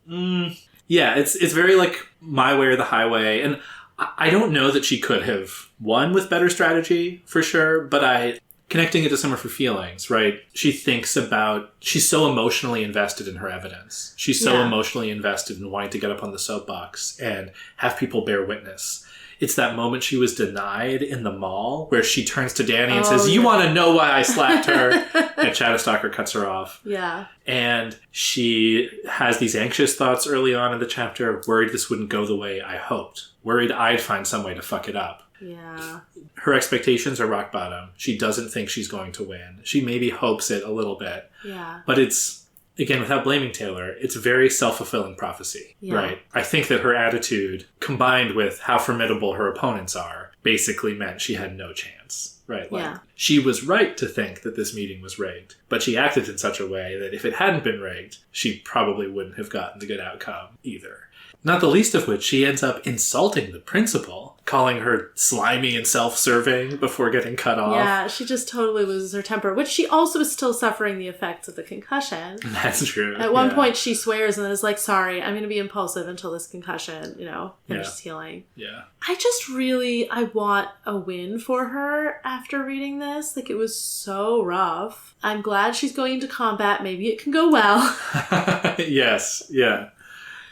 S1: it's very like my way or the highway. And I don't know that she could have won with better strategy for sure, but connecting it to some of her feelings, right? She's so emotionally invested in her evidence. She's so emotionally invested in wanting to get up on the soapbox and have people bear witness. It's that moment she was denied in the mall where she turns to Danny and says, you want to know why I slapped her? And Chatterstalker cuts her off.
S2: Yeah.
S1: And she has these anxious thoughts early on in the chapter, worried this wouldn't go the way I hoped, worried I'd find some way to fuck it up.
S2: Yeah.
S1: Her expectations are rock bottom. She doesn't think she's going to win. She maybe hopes it a little bit.
S2: Yeah.
S1: But it's, again, without blaming Taylor, it's very self-fulfilling prophecy, right? I think that her attitude, combined with how formidable her opponents are, basically meant she had no chance, right? Like, she was right to think that this meeting was rigged, but she acted in such a way that if it hadn't been rigged, she probably wouldn't have gotten the good outcome either. Not the least of which, she ends up insulting the principal, calling her slimy and self-serving before getting cut off.
S2: Yeah, she just totally loses her temper, which she also is still suffering the effects of the concussion.
S1: That's true.
S2: At one point, she swears and then is like, sorry, I'm going to be impulsive until this concussion, finishes healing.
S1: Yeah.
S2: I want a win for her after reading this. Like, it was so rough. I'm glad she's going into combat. Maybe it can go well.
S1: Yes, yeah.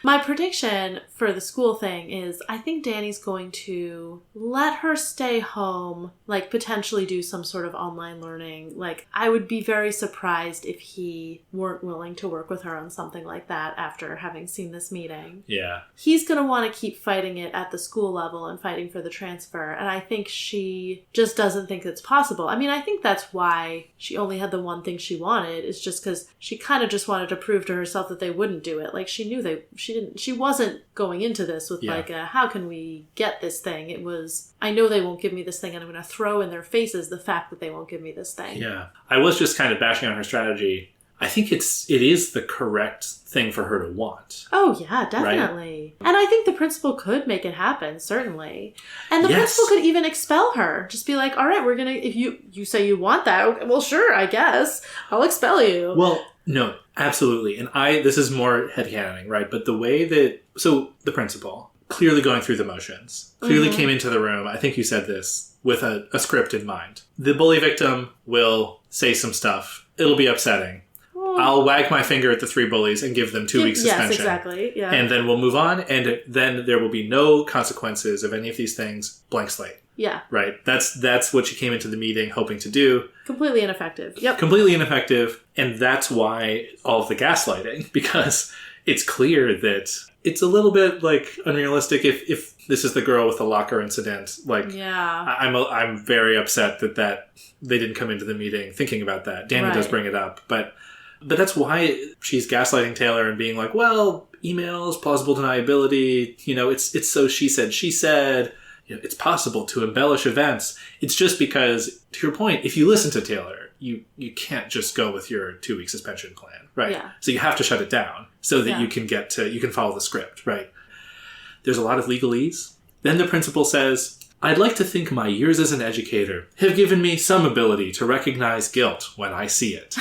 S2: My prediction for the school thing is I think Danny's going to let her stay home, like potentially do some sort of online learning. Like, I would be very surprised if he weren't willing to work with her on something like that after having seen this meeting.
S1: Yeah.
S2: He's going to want to keep fighting it at the school level and fighting for the transfer. And I think she just doesn't think it's possible. I mean, I think that's why she only had the one thing she wanted, is just because she kind of just wanted to prove to herself that they wouldn't do it. Like, she knew she wasn't going into this with how can we get this thing? It was, I know they won't give me this thing and I'm going to throw in their faces the fact that they won't give me this thing.
S1: Yeah. I was just kind of bashing on her strategy. I think it is the correct thing for her to want.
S2: Oh, yeah, definitely. Right? And I think the principal could make it happen, certainly. And the principal could even expel her. Just be like, all right, we're going to, if you say you want that, okay, well, sure, I guess. I'll expel you.
S1: Well, no, absolutely. And this is more headcanoning, right? But the way that, so the principal, clearly going through the motions, clearly came into the room, I think you said this, with a script in mind. The bully victim will say some stuff. It'll be upsetting. I'll wag my finger at the 3 bullies and give them 2 weeks suspension.
S2: Yes, exactly. Yeah.
S1: And then we'll move on, and then there will be no consequences of any of these things. Blank slate.
S2: Yeah.
S1: Right. That's what she came into the meeting hoping to do.
S2: Completely ineffective. Yep.
S1: Completely ineffective. And that's why all of the gaslighting, because it's clear that it's a little bit like unrealistic if this is the girl with the locker incident. Like,
S2: yeah.
S1: I'm very upset that they didn't come into the meeting thinking about that. Danny does bring it up, but that's why she's gaslighting Taylor and being like, well, emails, plausible deniability, it's so she said, it's possible to embellish events. It's just because, to your point, if you listen to Taylor, you can't just go with your 2-week suspension plan, right?
S2: Yeah.
S1: So you have to shut it down so that you can follow the script, right? There's a lot of legalese. Then the principal says, I'd like to think my years as an educator have given me some ability to recognize guilt when I see it.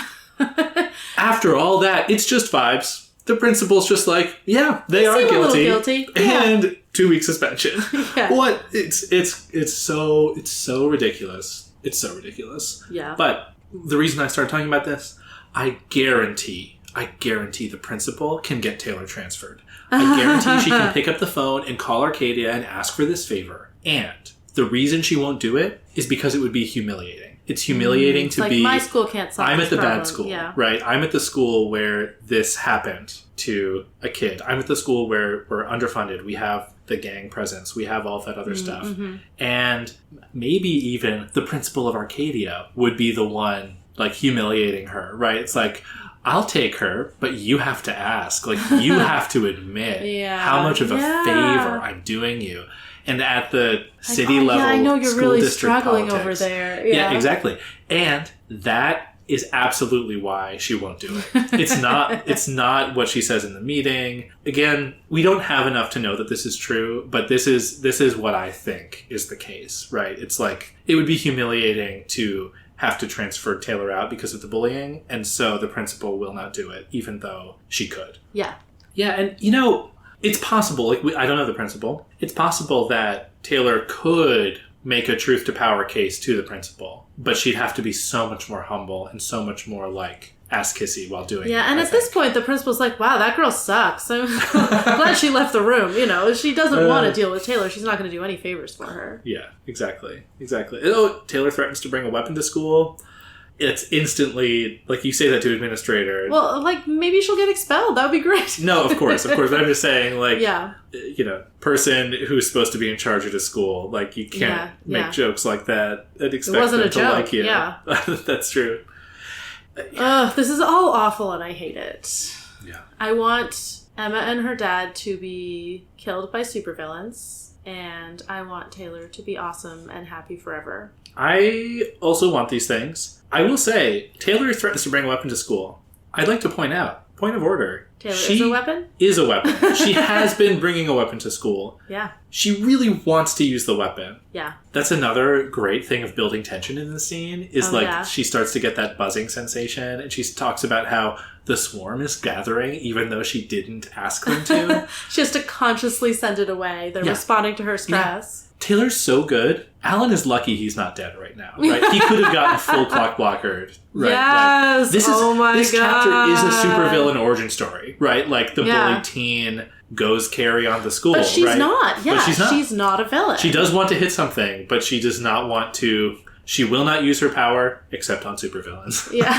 S1: After all that, it's just vibes. The principal's just like, yeah, they are guilty. And 2-week suspension. Yeah. What? It's so ridiculous. It's so ridiculous.
S2: Yeah.
S1: But the reason I started talking about this, I guarantee the principal can get Taylor transferred. I guarantee she can pick up the phone and call Arcadia and ask for this favor. And the reason she won't do it is because it would be humiliating. It's humiliating to be...
S2: my school can't solve
S1: I'm
S2: this
S1: at the
S2: problem.
S1: bad school, right? I'm at the school where this happened to a kid. I'm at the school where we're underfunded. We have the gang presence. We have all that other stuff. Mm-hmm. And maybe even the principal of Arcadia would be the one, like, humiliating her, right? It's like, I'll take her, but you have to ask. Like, you have to admit how much of a favor I'm doing you. And at the city level,
S2: I know you're
S1: school
S2: really
S1: district
S2: struggling
S1: politics,
S2: over there.
S1: Yeah, exactly. And that is absolutely why she won't do it. It's not what she says in the meeting. Again, we don't have enough to know that this is true, but this is what I think is the case, right? It's like, it would be humiliating to have to transfer Taylor out because of the bullying, and so the principal will not do it, even though she could.
S2: Yeah.
S1: Yeah, and it's possible, I don't know the principal, it's possible that Taylor could make a truth to power case to the principal, but she'd have to be so much more humble and so much more, like, ass-kissy while doing it.
S2: Yeah, and at this point, the principal's like, wow, that girl sucks. I'm glad she left the room. She doesn't want to deal with Taylor. She's not going to do any favors for her.
S1: Yeah, exactly. Oh, Taylor threatens to bring a weapon to school. It's instantly, like, you say that to administrator.
S2: Well, like, maybe she'll get expelled. That would be great.
S1: No, of course. But I'm just saying, like, person who's supposed to be in charge of the school, like, you can't make jokes like that and expect them to like you. Yeah. That's true.
S2: This is all awful and I hate it.
S1: Yeah.
S2: I want Emma and her dad to be killed by supervillains, and I want Taylor to be awesome and happy forever.
S1: I also want these things. I will say, Taylor threatens to bring a weapon to school. I'd like to point out, point of order.
S2: Taylor is a weapon?
S1: Is a weapon. She has been bringing a weapon to school.
S2: Yeah.
S1: She really wants to use the weapon.
S2: Yeah.
S1: That's another great thing of building tension in the scene, is she starts to get that buzzing sensation, and she talks about how the swarm is gathering even though she didn't ask them to.
S2: She has to consciously send it away. They're responding to her stress.
S1: Yeah. Taylor's so good. Alan is lucky he's not dead right now. Right? He could have gotten full clock blockered. Right?
S2: Yes.
S1: Like, this chapter is a supervillain origin story, right? Like, the bullied teen goes carry on the school.
S2: But she's not. Yeah,
S1: but she's not.
S2: She's not a villain.
S1: She does want to hit something, but she does not want to. She will not use her power except on supervillains.
S2: Yeah.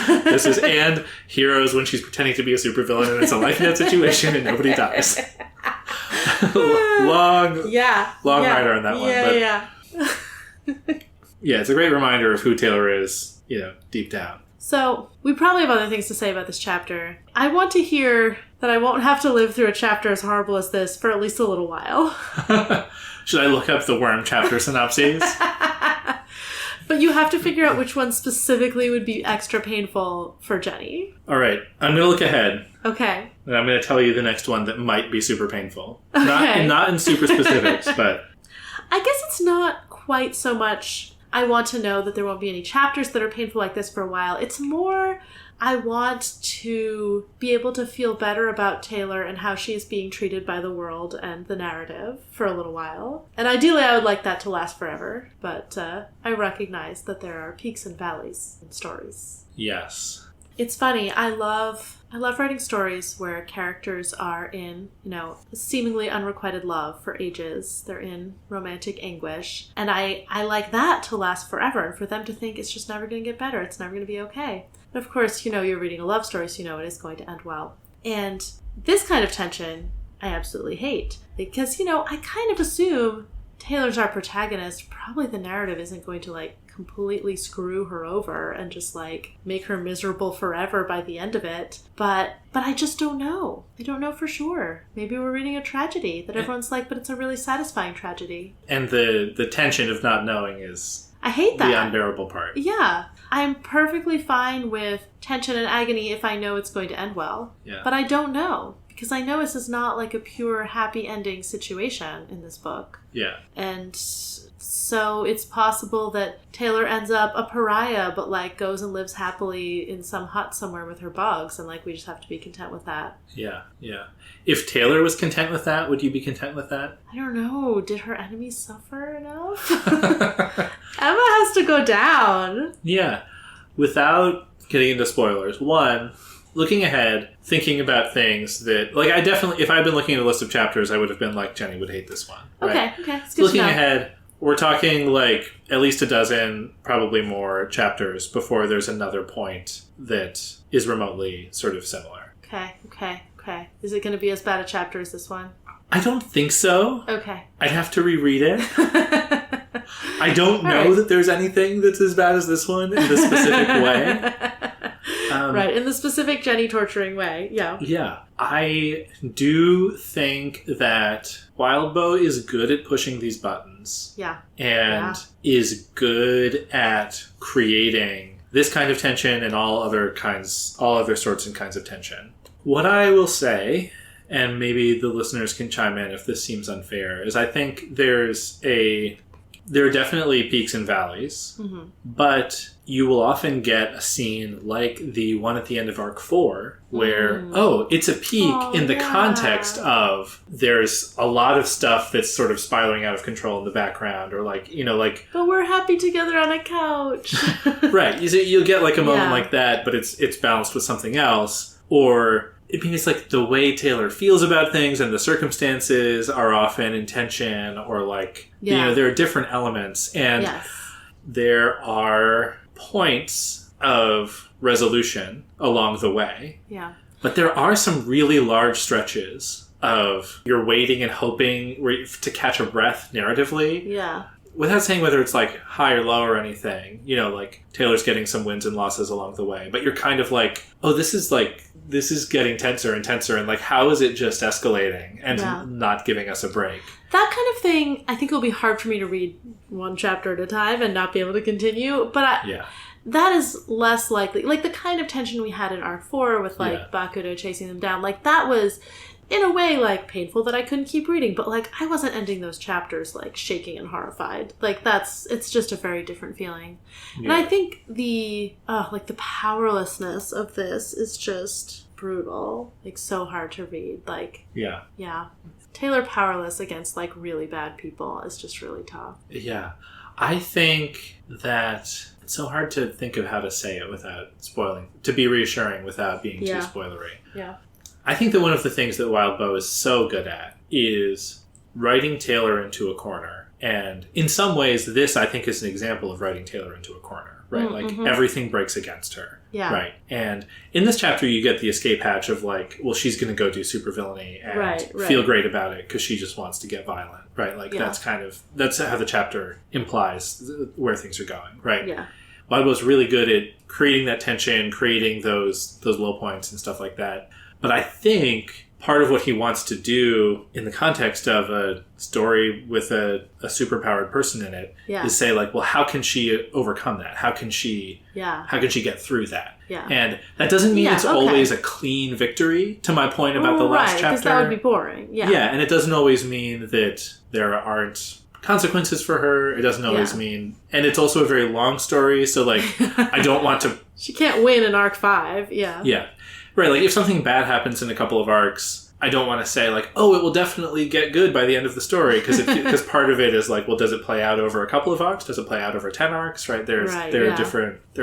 S1: And heroes when she's pretending to be a supervillain and it's a life and death situation and nobody dies. long rider on that one. Yeah, it's a great reminder of who Taylor is, deep down.
S2: So, we probably have other things to say about this chapter. I want to hear that I won't have to live through a chapter as horrible as this for at least a little while.
S1: Should I look up the Worm chapter synopses?
S2: But you have to figure out which one specifically would be extra painful for Jenny.
S1: All right. I'm going to look ahead.
S2: Okay.
S1: And I'm going to tell you the next one that might be super painful. Okay. Not in super specifics, but...
S2: I guess it's not quite so much I want to know that there won't be any chapters that are painful like this for a while. It's more I want to be able to feel better about Taylor and how she is being treated by the world and the narrative for a little while. And ideally I would like that to last forever, but I recognize that there are peaks and valleys in stories.
S1: Yes.
S2: It's funny, I love writing stories where characters are in, seemingly unrequited love for ages. They're in romantic anguish. And I like that to last forever, and for them to think it's just never going to get better, it's never going to be okay. But of course, you're reading a love story, so it is going to end well. And this kind of tension I absolutely hate. Because, I kind of assume Taylor's our protagonist. Probably the narrative isn't going to, like, completely screw her over and just, like, make her miserable forever by the end of it. But I just don't know. I don't know for sure. Maybe we're reading a tragedy that everyone's like, but it's a really satisfying tragedy.
S1: And the tension of not knowing is...
S2: I hate that.
S1: The unbearable part.
S2: Yeah. I'm perfectly fine with tension and agony if I know it's going to end well.
S1: Yeah.
S2: But I don't know. Because I know this is not like a pure happy ending situation in this book.
S1: Yeah.
S2: And so it's possible that Taylor ends up a pariah, but like goes and lives happily in some hut somewhere with her bugs. And like we just have to be content with that.
S1: Yeah, yeah. If Taylor was content with that, would you be content with that?
S2: I don't know. Did her enemies suffer enough? Emma has to go down.
S1: Yeah. Without getting into spoilers, one... Looking ahead, thinking about things that... Like, I definitely... If I'd been looking at a list of chapters, I would have been like, Jenny would hate this one. Right?
S2: Okay. It's good
S1: Looking
S2: to know.
S1: ahead, we're talking, like, at least a dozen, probably more chapters before there's another point that is remotely sort of similar.
S2: Okay. Is it going to be as bad a chapter as this one?
S1: I don't think so.
S2: Okay.
S1: I'd have to reread it. I don't know that there's anything that's as bad as this one in this specific way.
S2: Right, in the specific Jenny torturing way, yeah.
S1: Yeah. I do think that Wildbow is good at pushing these buttons.
S2: Yeah.
S1: And is good at creating this kind of tension and all other sorts and kinds of tension. What I will say, and maybe the listeners can chime in if this seems unfair, is I think there are definitely peaks and valleys, but you will often get a scene like the one at the end of Arc 4 where, it's a peak in the context of there's a lot of stuff that's sort of spiraling out of control in the background, or like,
S2: but we're happy together on a couch.
S1: Right. You'll get like a moment like that, but it's balanced with something else. Or... I mean, it's like the way Taylor feels about things and the circumstances are often in tension, or like, there are different elements, and there are points of resolution along the way. Yeah. But there are some really large stretches of you're waiting and hoping to catch a breath narratively. Yeah. Without saying whether it's like high or low or anything, like Taylor's getting some wins and losses along the way, but you're kind of like, this is getting tenser and tenser, and like, how is it just escalating and not giving us a break?
S2: That kind of thing, I think it will be hard for me to read one chapter at a time and not be able to continue, but that is less likely. Like the kind of tension we had in Arc 4 with like Bakuto chasing them down, like that was... in a way, like, painful that I couldn't keep reading, but, like, I wasn't ending those chapters, like, shaking and horrified. Like, it's just a very different feeling. Yeah. And I think the powerlessness of this is just brutal. Like, so hard to read. Like, yeah. Taylor powerless against, like, really bad people is just really tough.
S1: Yeah. I think that it's so hard to think of how to say it without spoiling, to be reassuring without being too spoilery. Yeah. I think that one of the things that Wildbow is so good at is writing Taylor into a corner. And in some ways, this, I think, is an example of writing Taylor into a corner, right? Everything breaks against her. Yeah. Right. And in this chapter, you get the escape hatch of like, well, she's going to go do supervillainy and feel great about it because she just wants to get violent, right? Like, that's how the chapter implies where things are going, right? Yeah. Wildbow's really good at creating that tension, creating those low points and stuff like that. But I think part of what he wants to do in the context of a story with a superpowered person in it is say like, well, how can she overcome that? How can she get through that? Yeah. And that doesn't mean it's always a clean victory, to my point about the last chapter.
S2: Because that would be boring. Yeah.
S1: Yeah, and it doesn't always mean that there aren't consequences for her. It doesn't always mean... And it's also a very long story, so like, I don't want to...
S2: She can't win in Arc 5,
S1: Yeah. Right, like if something bad happens in a couple of arcs, I don't want to say like, it will definitely get good by the end of the story, because part of it is like, well, does it play out over a couple of arcs? Does it play out over 10 arcs? Right? There are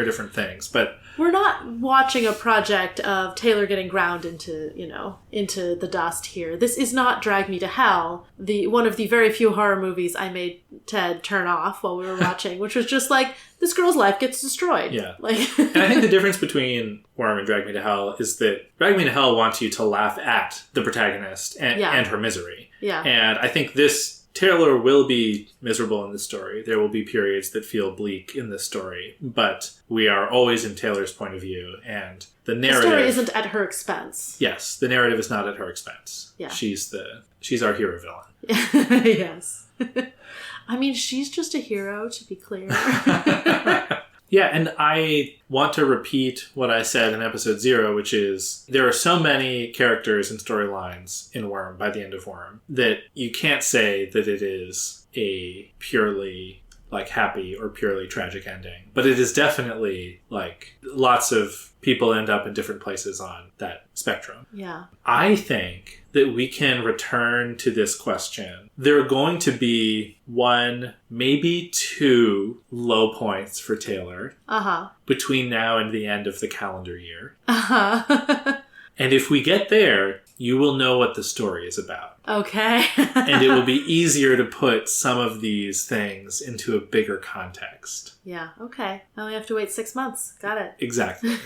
S1: different things, but
S2: We're not watching a project of Taylor getting ground into the dust here. This is not Drag Me to Hell, one of the very few horror movies I made Ted turn off while we were watching, which was just like, this girl's life gets destroyed.
S1: Yeah.
S2: Like,
S1: and I think the difference between Worm and Drag Me to Hell is that Drag Me to Hell wants you to laugh at the protagonist and her misery.
S2: Yeah.
S1: And I think Taylor will be miserable in this story. There will be periods that feel bleak in this story, but we are always in Taylor's point of view, and the narrative...
S2: The story isn't at her expense.
S1: Yes, the narrative is not at her expense.
S2: Yeah.
S1: She's our hero villain.
S2: Yes. I mean, she's just a hero, to be clear.
S1: Yeah, and I want to repeat what I said in episode 0, which is there are so many characters and storylines in Worm by the end of Worm that you can't say that it is a purely like happy or purely tragic ending. But it is definitely like lots of people end up in different places on that spectrum.
S2: Yeah.
S1: I think that we can return to this question. There are going to be 1, maybe 2 low points for Taylor between now and the end of the calendar year. And if we get there, you will know what the story is about.
S2: Okay.
S1: And it will be easier to put some of these things into a bigger context.
S2: Yeah, okay. Now we have to wait 6 months. Got it.
S1: Exactly.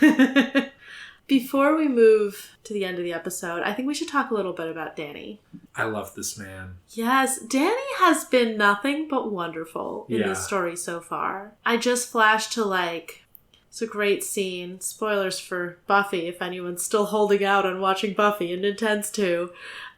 S2: Before we move to the end of the episode, I think we should talk a little bit about Danny.
S1: I love this man.
S2: Yes, Danny has been nothing but wonderful in this story so far. I just flashed to it's a great scene. Spoilers for Buffy, if anyone's still holding out on watching Buffy and intends to.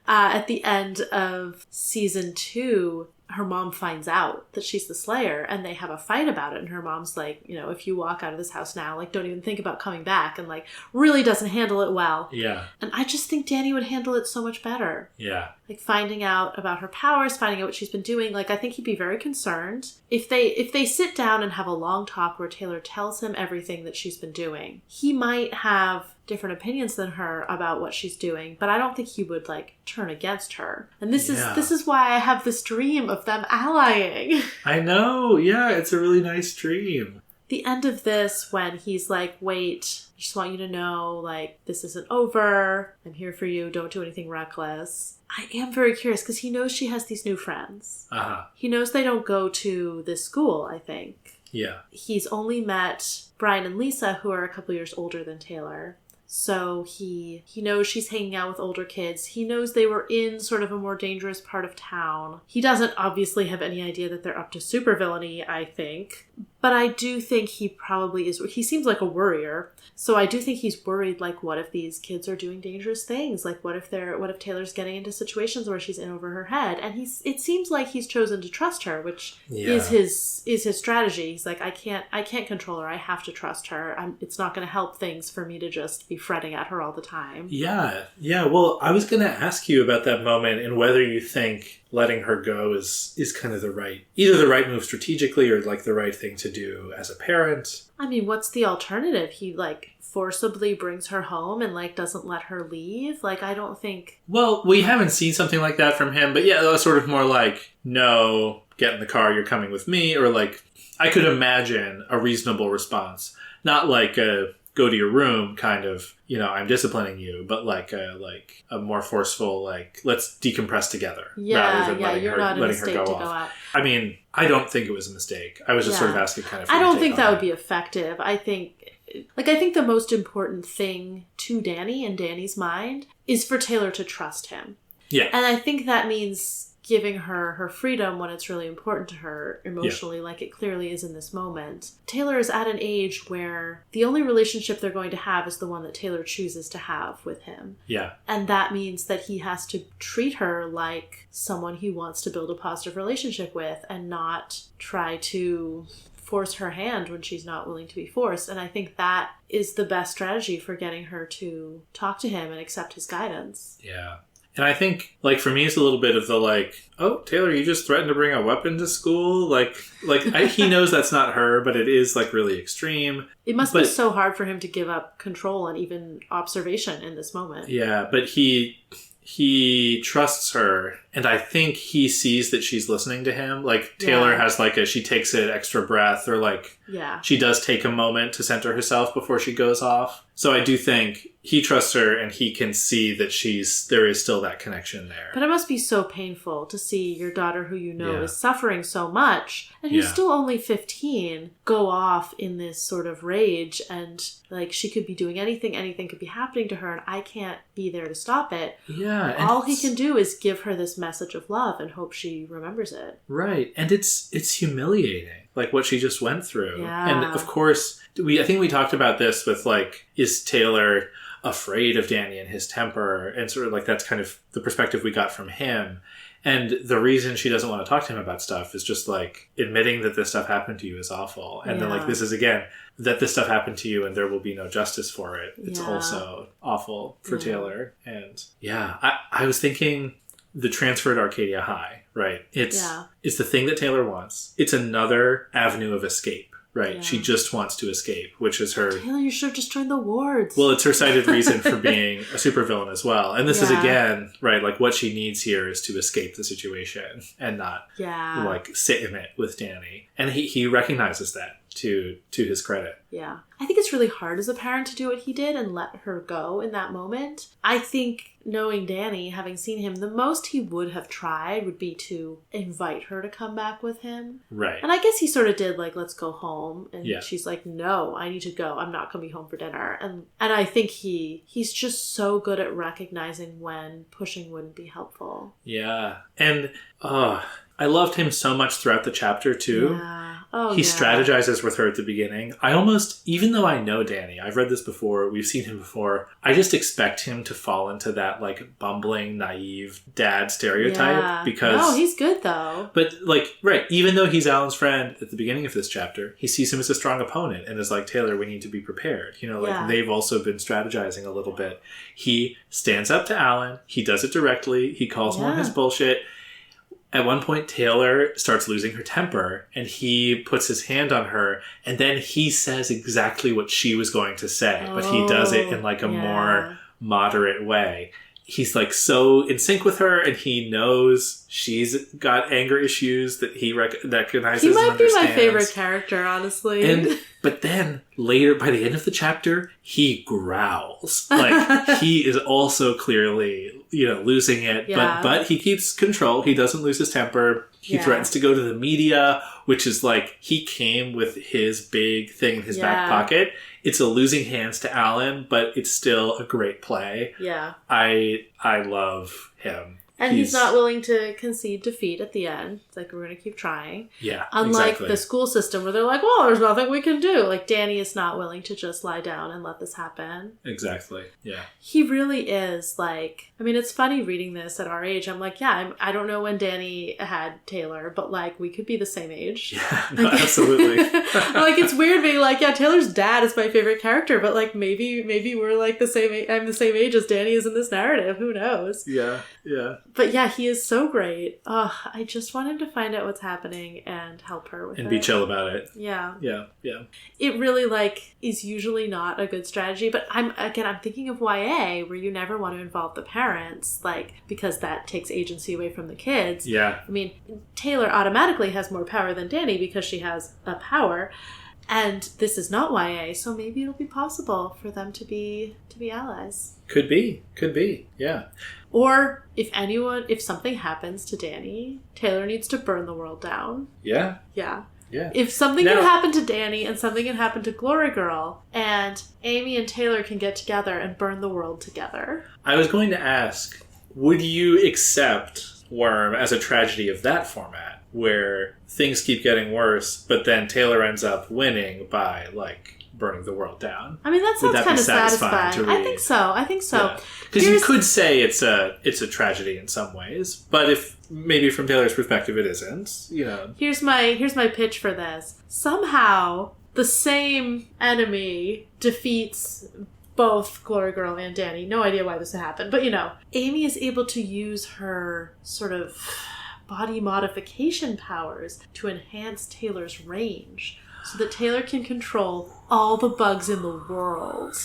S2: At the end of season 2, her mom finds out that she's the Slayer, and they have a fight about it. And her mom's like, if you walk out of this house now, don't even think about coming back, and really doesn't handle it well.
S1: Yeah.
S2: And I just think Danny would handle it so much better.
S1: Yeah.
S2: Finding out about her powers, finding out what she's been doing. I think he'd be very concerned. If they sit down and have a long talk where Taylor tells him everything that she's been doing, he might have different opinions than her about what she's doing, but I don't think he would turn against her. And this is why I have this dream of them allying. I
S1: know. Yeah, it's a really nice dream.
S2: The end of this, when he's like, wait, I just want you to know, this isn't over. I'm here for you. Don't do anything reckless. I am very curious because he knows she has these new friends. He knows they don't go to this school, I think.
S1: Yeah.
S2: He's only met Brian and Lisa, who are a couple years older than Taylor. So he knows she's hanging out with older kids. He knows they were in sort of a more dangerous part of town. He doesn't obviously have any idea that they're up to supervillainy, I think. But I do think he probably is. He seems like a worrier. So I do think he's worried, what if these kids are doing dangerous things? What if Taylor's getting into situations where she's in over her head? And it seems like he's chosen to trust her, which is his strategy. He's like, I can't control her. I have to trust her. It's not going to help things for me to just be fretting at her all the time. Yeah.
S1: Yeah. Well, I was going to ask you about that moment and whether you think letting her go is kind of either the right move strategically or the right thing to do as a parent.
S2: I mean, what's the alternative? He forcibly brings her home and doesn't let her leave. I don't think.
S1: Well, we haven't seen something like that from him, but yeah, that was sort of more no, get in the car, you're coming with me, or I could imagine a reasonable response, not a go to your room kind of, I'm disciplining you, but a more forceful, let's decompress together.
S2: Yeah, rather than you're not in a state to go out.
S1: I mean, I don't think it was a mistake. I was just sort of asking kind of.
S2: I don't think that would be effective. I think the most important thing to Danny and Danny's mind is for Taylor to trust him.
S1: Yeah.
S2: And I think that means giving her freedom when it's really important to her emotionally, like it clearly is in this moment. Taylor is at an age where the only relationship they're going to have is the one that Taylor chooses to have with him.
S1: Yeah.
S2: And that means that he has to treat her like someone he wants to build a positive relationship with and not try to force her hand when she's not willing to be forced. And I think that is the best strategy for getting her to talk to him and accept his guidance.
S1: Yeah. And I think, for me, it's a little bit of the, oh, Taylor, you just threatened to bring a weapon to school? He knows that's not her, but it is, really extreme.
S2: It must be so hard for him to give up control and even observation in this moment.
S1: Yeah, but he he trusts her, and I think he sees that she's listening to him. Like, Taylor has like she takes an extra breath, or like she does take a moment to center herself before she goes off. So I do think he trusts her, and he can see that there is still that connection there.
S2: But it must be so painful to see your daughter, who you know is suffering so much, and who's still only 15, go off in this sort of rage, and like she could be doing anything could be happening to her, and I can't be there to stop it.
S1: Yeah.
S2: All he can do is give her this message of love and hope she remembers it.
S1: Right. And it's humiliating, like what she just went through.
S2: Yeah.
S1: And of course, I think we talked about this with like, is Taylor afraid of Danny and his temper? And sort of like that's kind of the perspective we got from him. And the reason she doesn't want to talk to him about stuff is just like admitting that this stuff happened to you is awful. And then like this is again, that this stuff happened to you and there will be no justice for it. It's also awful for Taylor. And I was thinking the transfer to Arcadia High, right? It's the thing that Taylor wants. It's another avenue of escape. Right. Yeah. She just wants to escape, which is her...
S2: Taylor, you should have just joined the wards.
S1: Well, it's her cited reason for being a supervillain as well. And this is, again, right, like what she needs here is to escape the situation and not, like, sit in it with Danny. And he recognizes that to his credit.
S2: Yeah. I think it's really hard as a parent to do what he did and let her go in that moment. I think knowing Danny, having seen him, the most he would have tried would be to invite her to come back with him.
S1: Right.
S2: And I guess he sort of did, like, let's go home. And she's like, no, I need to go. I'm not coming home for dinner. And I think he's just so good at recognizing when pushing wouldn't be helpful.
S1: Yeah. And I loved him so much throughout the chapter, too.
S2: Yeah.
S1: He strategizes with her at the beginning. I almost, even though I know Danny, I've read this before, we've seen him before, I just expect him to fall into that, like, bumbling, naive dad stereotype. Because...
S2: No, he's good, though.
S1: But, like, right, even though he's Alan's friend at the beginning of this chapter, he sees him as a strong opponent and is like, Taylor, we need to be prepared. You know, like, they've also been strategizing a little bit. He stands up to Alan. He does it directly. He calls him on his bullshit. At one point, Taylor starts losing her temper, and he puts his hand on her, and then he says exactly what she was going to say, but he does it in, like, a more moderate way. He's, like, so in sync with her, and he knows she's got anger issues that he recognizes and understands.
S2: He might be my favorite character, honestly.
S1: But then, later, by the end of the chapter, he growls. Like, he is also clearly, losing it.
S2: Yeah.
S1: But he keeps control. He doesn't lose his temper. He threatens to go to the media, which is like, he came with his big thing in his back pocket. It's a losing hands to Alan, but it's still a great play. Yeah. I love him.
S2: And he's not willing to concede defeat at the end. It's like, we're going to keep trying.
S1: Yeah,
S2: Unlike the school system where they're like, well, there's nothing we can do. Like, Danny is not willing to just lie down and let this happen.
S1: Exactly, yeah.
S2: He really is, like... I mean, it's funny reading this at our age. I'm like, I don't know when Danny had Taylor, but, like, we could be the same age.
S1: Yeah, no, absolutely.
S2: Like, it's weird being like, yeah, Taylor's dad is my favorite character, but, like, maybe we're, like, the same age. I'm the same age as Danny is in this narrative. Who knows? Yeah. But yeah, he is so great. I just want him to find out what's happening and help her with it.
S1: And be chill about it.
S2: Yeah.
S1: Yeah.
S2: It really, like, is usually not a good strategy. But I'm thinking of YA, where you never want to involve the parents, like, because that takes agency away from the kids. Yeah. I mean, Taylor automatically has more power than Danny because she has a power. And this is not YA, so maybe it'll be possible for them to be allies. Could be, yeah. Or if something happens to Danny, Taylor needs to burn the world down. Yeah. Yeah. Yeah. If something can happen to Danny and something can happen to Glory Girl, and Amy and Taylor can get together and burn the world together.
S1: I was going to ask, would you accept Worm as a tragedy of that format, where things keep getting worse, but then Taylor ends up winning by, like, burning the world down?
S2: I mean, that sounds kind of satisfying. I think so.
S1: Because you could say it's a tragedy in some ways, but if maybe from Taylor's perspective it isn't,
S2: Here's my pitch for this. Somehow the same enemy defeats both Glory Girl and Danny. No idea why this happened, but Amy is able to use her sort of body modification powers to enhance Taylor's range, so that Taylor can control all the bugs in the world.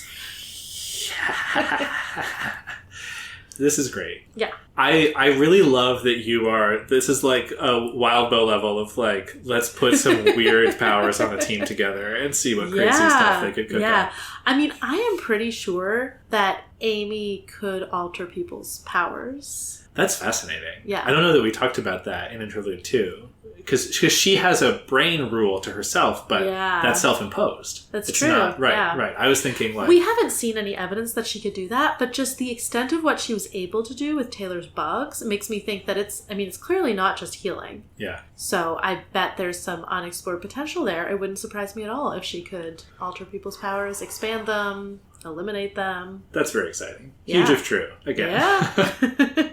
S1: This is great.
S2: Yeah.
S1: I really love that this is like a Wild Bow level of like, let's put some weird powers on the team together and see what crazy stuff they could cook up.
S2: I mean, I am pretty sure that Amy could alter people's powers.
S1: That's fascinating.
S2: Yeah.
S1: I don't know that we talked about that in Interlude 2. Because she has a brain rule to herself, but that's self-imposed.
S2: It's
S1: true.
S2: Not,
S1: right. I was thinking like...
S2: We haven't seen any evidence that she could do that, but just the extent of what she was able to do with Taylor's bugs makes me think that it's clearly not just healing.
S1: Yeah.
S2: So I bet there's some unexplored potential there. It wouldn't surprise me at all if she could alter people's powers, expand them, eliminate them.
S1: That's very exciting. Huge if true. Again.
S2: Yeah.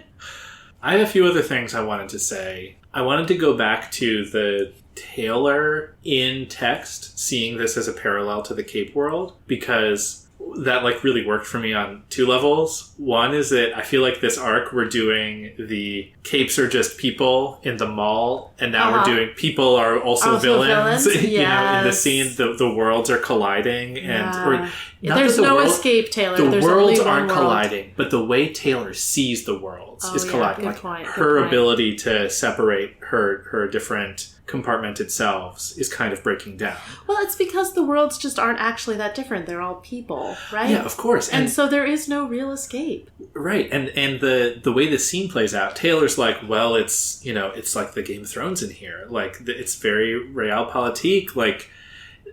S1: I have a few other things I wanted to say. I wanted to go back to the Taylor in text, seeing this as a parallel to the Cape world, because that like really worked for me on two levels. One is that I feel like this arc we're doing the Capes are just people in the mall, and now we're doing people are also villains.
S2: Yes.
S1: You know, in the scene the worlds are colliding and
S2: there's no escape, Taylor.
S1: The worlds aren't colliding, but the way Taylor sees the worlds is colliding.
S2: Good point.
S1: Her ability to separate her different compartmented selves is kind of breaking down.
S2: Well, it's because the worlds just aren't actually that different. They're all people, right?
S1: Yeah, of course.
S2: And so there is no real escape.
S1: Right. And the way the scene plays out, Taylor's like, well, it's like the Game of Thrones in here. Like, it's very realpolitik. Like,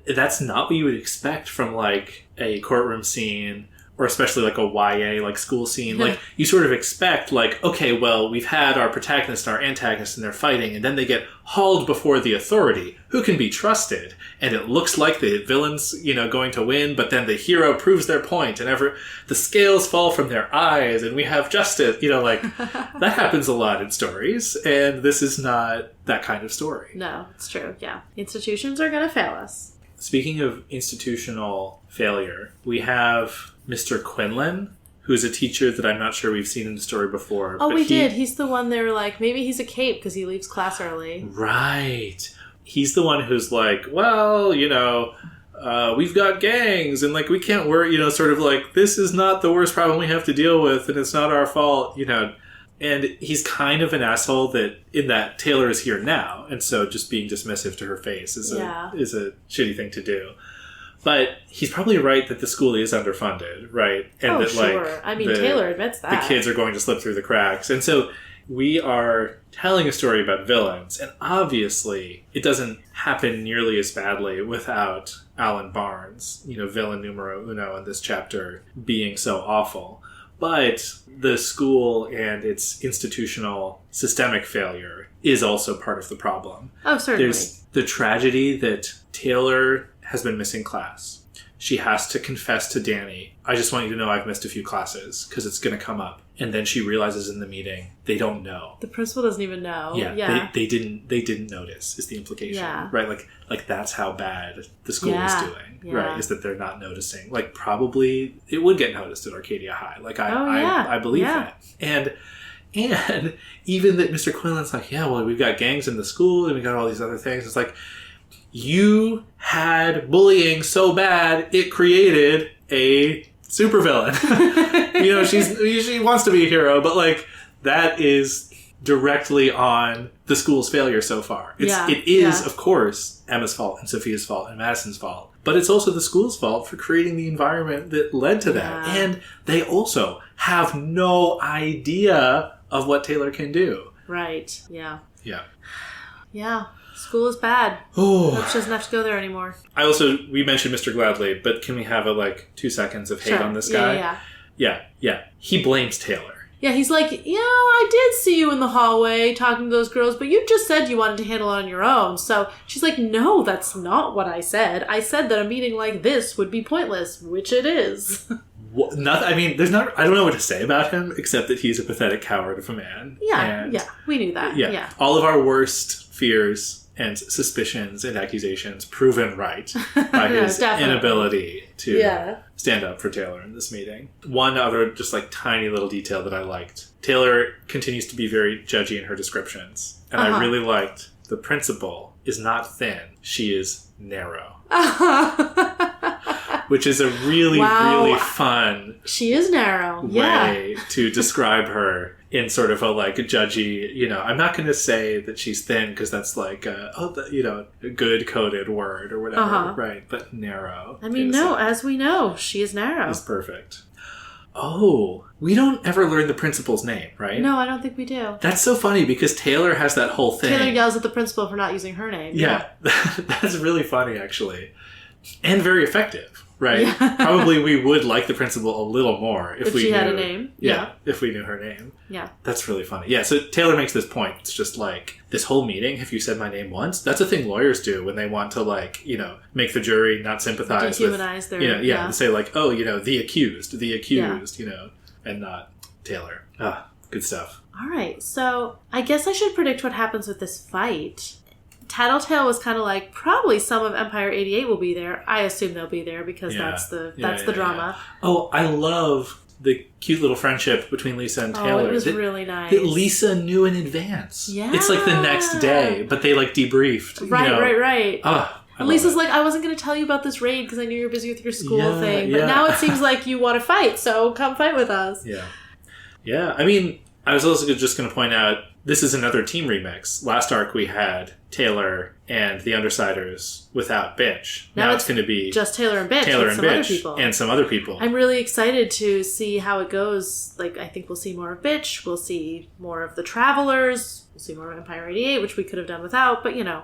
S1: that's not what you would expect from, like, a courtroom scene, or especially like a YA, like school scene. Like, you sort of expect, like, okay, well, we've had our protagonist and our antagonist and they're fighting, and then they get hauled before the authority, who can be trusted. And it looks like the villain's, going to win, but then the hero proves their point, and the scales fall from their eyes, and we have justice. Like, that happens a lot in stories, and this is not that kind of story.
S2: No, it's true, yeah. Institutions are going to fail us.
S1: Speaking of institutional failure, we have Mr. Quinlan, who's a teacher that I'm not sure we've seen in the story before.
S2: Oh, we did. He's the one they were like, maybe he's a Cape because he leaves class early.
S1: Right. He's the one who's like, well, we've got gangs and like we can't worry, sort of like, this is not the worst problem we have to deal with and it's not our fault, And he's kind of an asshole in that Taylor is here now. And so just being dismissive to her face is a shitty thing to do. But he's probably right that the school is underfunded, right? And
S2: sure. Taylor admits that.
S1: The kids are going to slip through the cracks. And so we are telling a story about villains. And obviously, it doesn't happen nearly as badly without Alan Barnes, villain numero uno in this chapter, being so awful. But the school and its institutional systemic failure is also part of the problem.
S2: Oh, certainly.
S1: There's the tragedy that Taylor has been missing class. She has to confess to Danny, I just want you to know I've missed a few classes because it's going to come up. And then she realizes in the meeting, they don't know.
S2: The principal doesn't even know.
S1: Yeah. They didn't notice is the implication.
S2: Yeah.
S1: Right? Like that's how bad the school is doing. Yeah. Right? Is that they're not noticing. Like probably it would get noticed at Arcadia High. Like I believe that. And even that Mr. Quinlan's like, yeah, well, we've got gangs in the school and we got all these other things. It's like, you had bullying so bad it created a supervillain. She wants to be a hero, but like that is directly on the school's failure so far. It is, of course, Emma's fault and Sophia's fault and Madison's fault, but it's also the school's fault for creating the environment that led to that. And they also have no idea of what Taylor can do.
S2: Right. Yeah.
S1: Yeah.
S2: Yeah. School is bad.
S1: Oh.
S2: Hope she doesn't have to go there anymore.
S1: We mentioned Mr. Gladley, but can we have 2 seconds of hate on this guy? Yeah. He blames Taylor.
S2: Yeah, he's like, I did see you in the hallway talking to those girls, but you just said you wanted to handle it on your own. So she's like, no, that's not what I said. I said that a meeting like this would be pointless, which it is.
S1: I don't know what to say about him, except that he's a pathetic coward of a man.
S2: Yeah, we knew that. Yeah.
S1: All of our worst fears and suspicions and accusations proven right by his inability to stand up for Taylor in this meeting. One other just tiny little detail that I liked. Taylor continues to be very judgy in her descriptions. And I really liked the principal is not thin. She is narrow. which is a really, really fun
S2: She is narrow.
S1: way to describe her in sort of a like judgy, you know, I'm not going to say that she's thin because that's like a good coded word or whatever, right? But narrow.
S2: I mean, as we know, she is narrow.
S1: Is perfect. Oh, we don't ever learn the principal's name, right?
S2: No, I don't think we do.
S1: That's so funny because Taylor has that whole thing.
S2: Taylor yells at the principal for not using her name.
S1: Yeah. That's really funny, actually. And very effective, right? Yeah. Probably we would like the principal a little more if we
S2: she
S1: knew,
S2: had a name.
S1: Yeah, if we knew her name.
S2: Yeah. That's
S1: really funny. Yeah, so Taylor makes this point. It's just like, this whole meeting, have you said my name once? That's a thing lawyers do when they want to, like, you know, make the jury not sympathize
S2: dehumanize
S1: with...
S2: their...
S1: and say, like, oh, you know, the accused, you know, and not Taylor. Good stuff.
S2: All right, so I guess I should predict what happens with this fight. Tattletale was kind of like, probably some of Empire 88 will be there. I assume they'll be there because that's the drama.
S1: Yeah. Oh, I love the cute little friendship between Lisa and Taylor.
S2: Oh, it was really nice.
S1: That Lisa knew in advance.
S2: Yeah.
S1: It's like the next day, but they like debriefed.
S2: Right.
S1: And
S2: Lisa's like, I wasn't going to tell you about this raid because I knew you were busy with your school thing. But now it seems like you want to fight, so come fight with us.
S1: Yeah. I mean, I was also just going to point out, this is another team remix. Last arc we had Taylor and the Undersiders without Bitch. Now it's going to be
S2: just Taylor and Bitch
S1: and some other people.
S2: I'm really excited to see how it goes. Like, I think we'll see more of Bitch. We'll see more of the Travelers. We'll see more of Empire 88, which we could have done without. But, you know,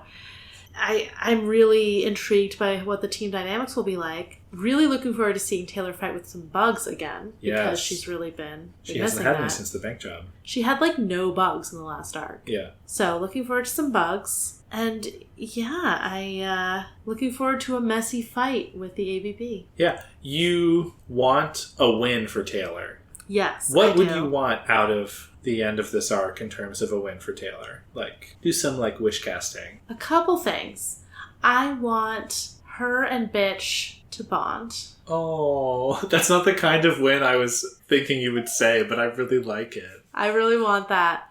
S2: I'm really intrigued by what the team dynamics will be like. Really looking forward to seeing Taylor fight with some bugs again. Because she's really been
S1: She hasn't had any since the bank job.
S2: She had like no bugs in the last arc.
S1: Yeah.
S2: So looking forward to some bugs. And I looking forward to a messy fight with the AVP.
S1: Yeah. You want a win for Taylor.
S2: Yes.
S1: What would you want out of the end of this arc in terms of a win for Taylor? Like, do some like wish casting.
S2: A couple things. I want her and Bitch to bond.
S1: Oh, that's not the kind of win I was thinking you would say, but I really like it.
S2: I really want that.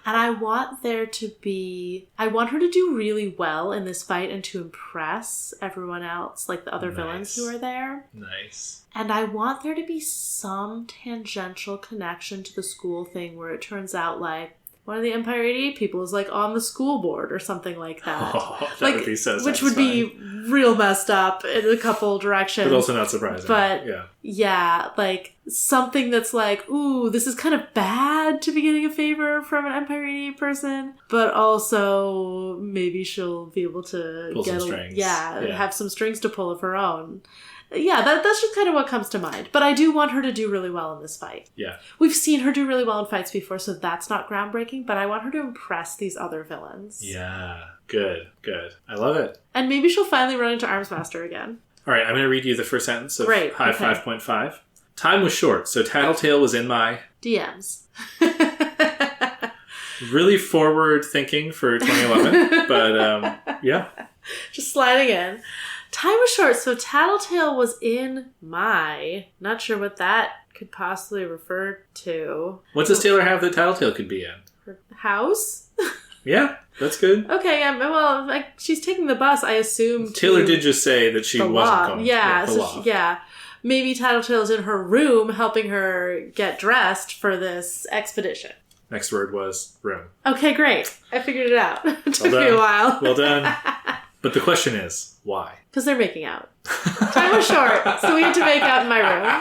S2: And I want her to do really well in this fight and to impress everyone else, like the other villains who are there.
S1: Nice.
S2: And I want there to be some tangential connection to the school thing where it turns out like one of the Empire 88 people is like on the school board or something like that.
S1: Oh, that would be so satisfying.
S2: Which would be real messed up in a couple directions.
S1: But also not surprising.
S2: But yeah, like something that's like, ooh, this is kind of bad to be getting a favor from an Empire 88 person, but also maybe she'll be able to
S1: pull some strings.
S2: Have some strings to pull of her own. Yeah, that's just kind of what comes to mind. But I do want her to do really well in this fight.
S1: Yeah.
S2: We've seen her do really well in fights before, so that's not groundbreaking, but I want her to impress these other villains.
S1: Yeah. Good. I love it.
S2: And maybe she'll finally run into Armsmaster again.
S1: All right, I'm going to read you the first sentence of Hive 5.5. Time was short, so Tattletale was in my...
S2: DMs.
S1: Really forward thinking for 2011, but yeah.
S2: Just sliding in. Time was short, so Tattletale was in my... Not sure what that could possibly refer to.
S1: What does Taylor have that Tattletale could be in?
S2: Her house?
S1: Yeah, that's good.
S2: Okay, well, like, she's taking the bus, I assume.
S1: Taylor did just say that she wasn't going to the loft.
S2: Maybe Tattletale's in her room helping her get dressed for this expedition.
S1: Next word was room.
S2: Okay, great. I figured it out. It took me a while.
S1: Well done. But the question is, why?
S2: Because they're making out. Time was short, so we had to make out in my room.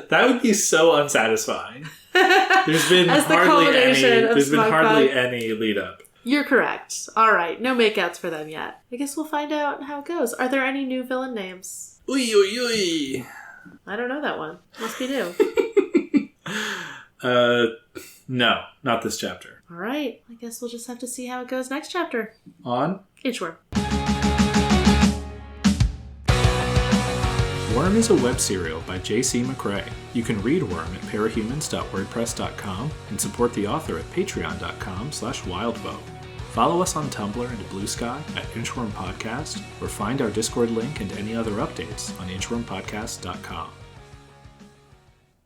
S1: That would be so unsatisfying. There's been hardly any lead up.
S2: You're correct. All right, no makeouts for them yet. I guess we'll find out how it goes. Are there any new villain names?
S1: Uy, uy, uy.
S2: I don't know that one. Must be new.
S1: No, not this chapter.
S2: All right, I guess we'll just have to see how it goes next chapter.
S1: On
S2: Inchworm.
S1: Worm is a web serial by J.C. McCrae. You can read Worm at parahumans.wordpress.com and support the author at patreon.com/wildbow. Follow us on Tumblr and Blue Sky at Inchworm Podcast, or find our Discord link and any other updates on inchwormpodcast.com.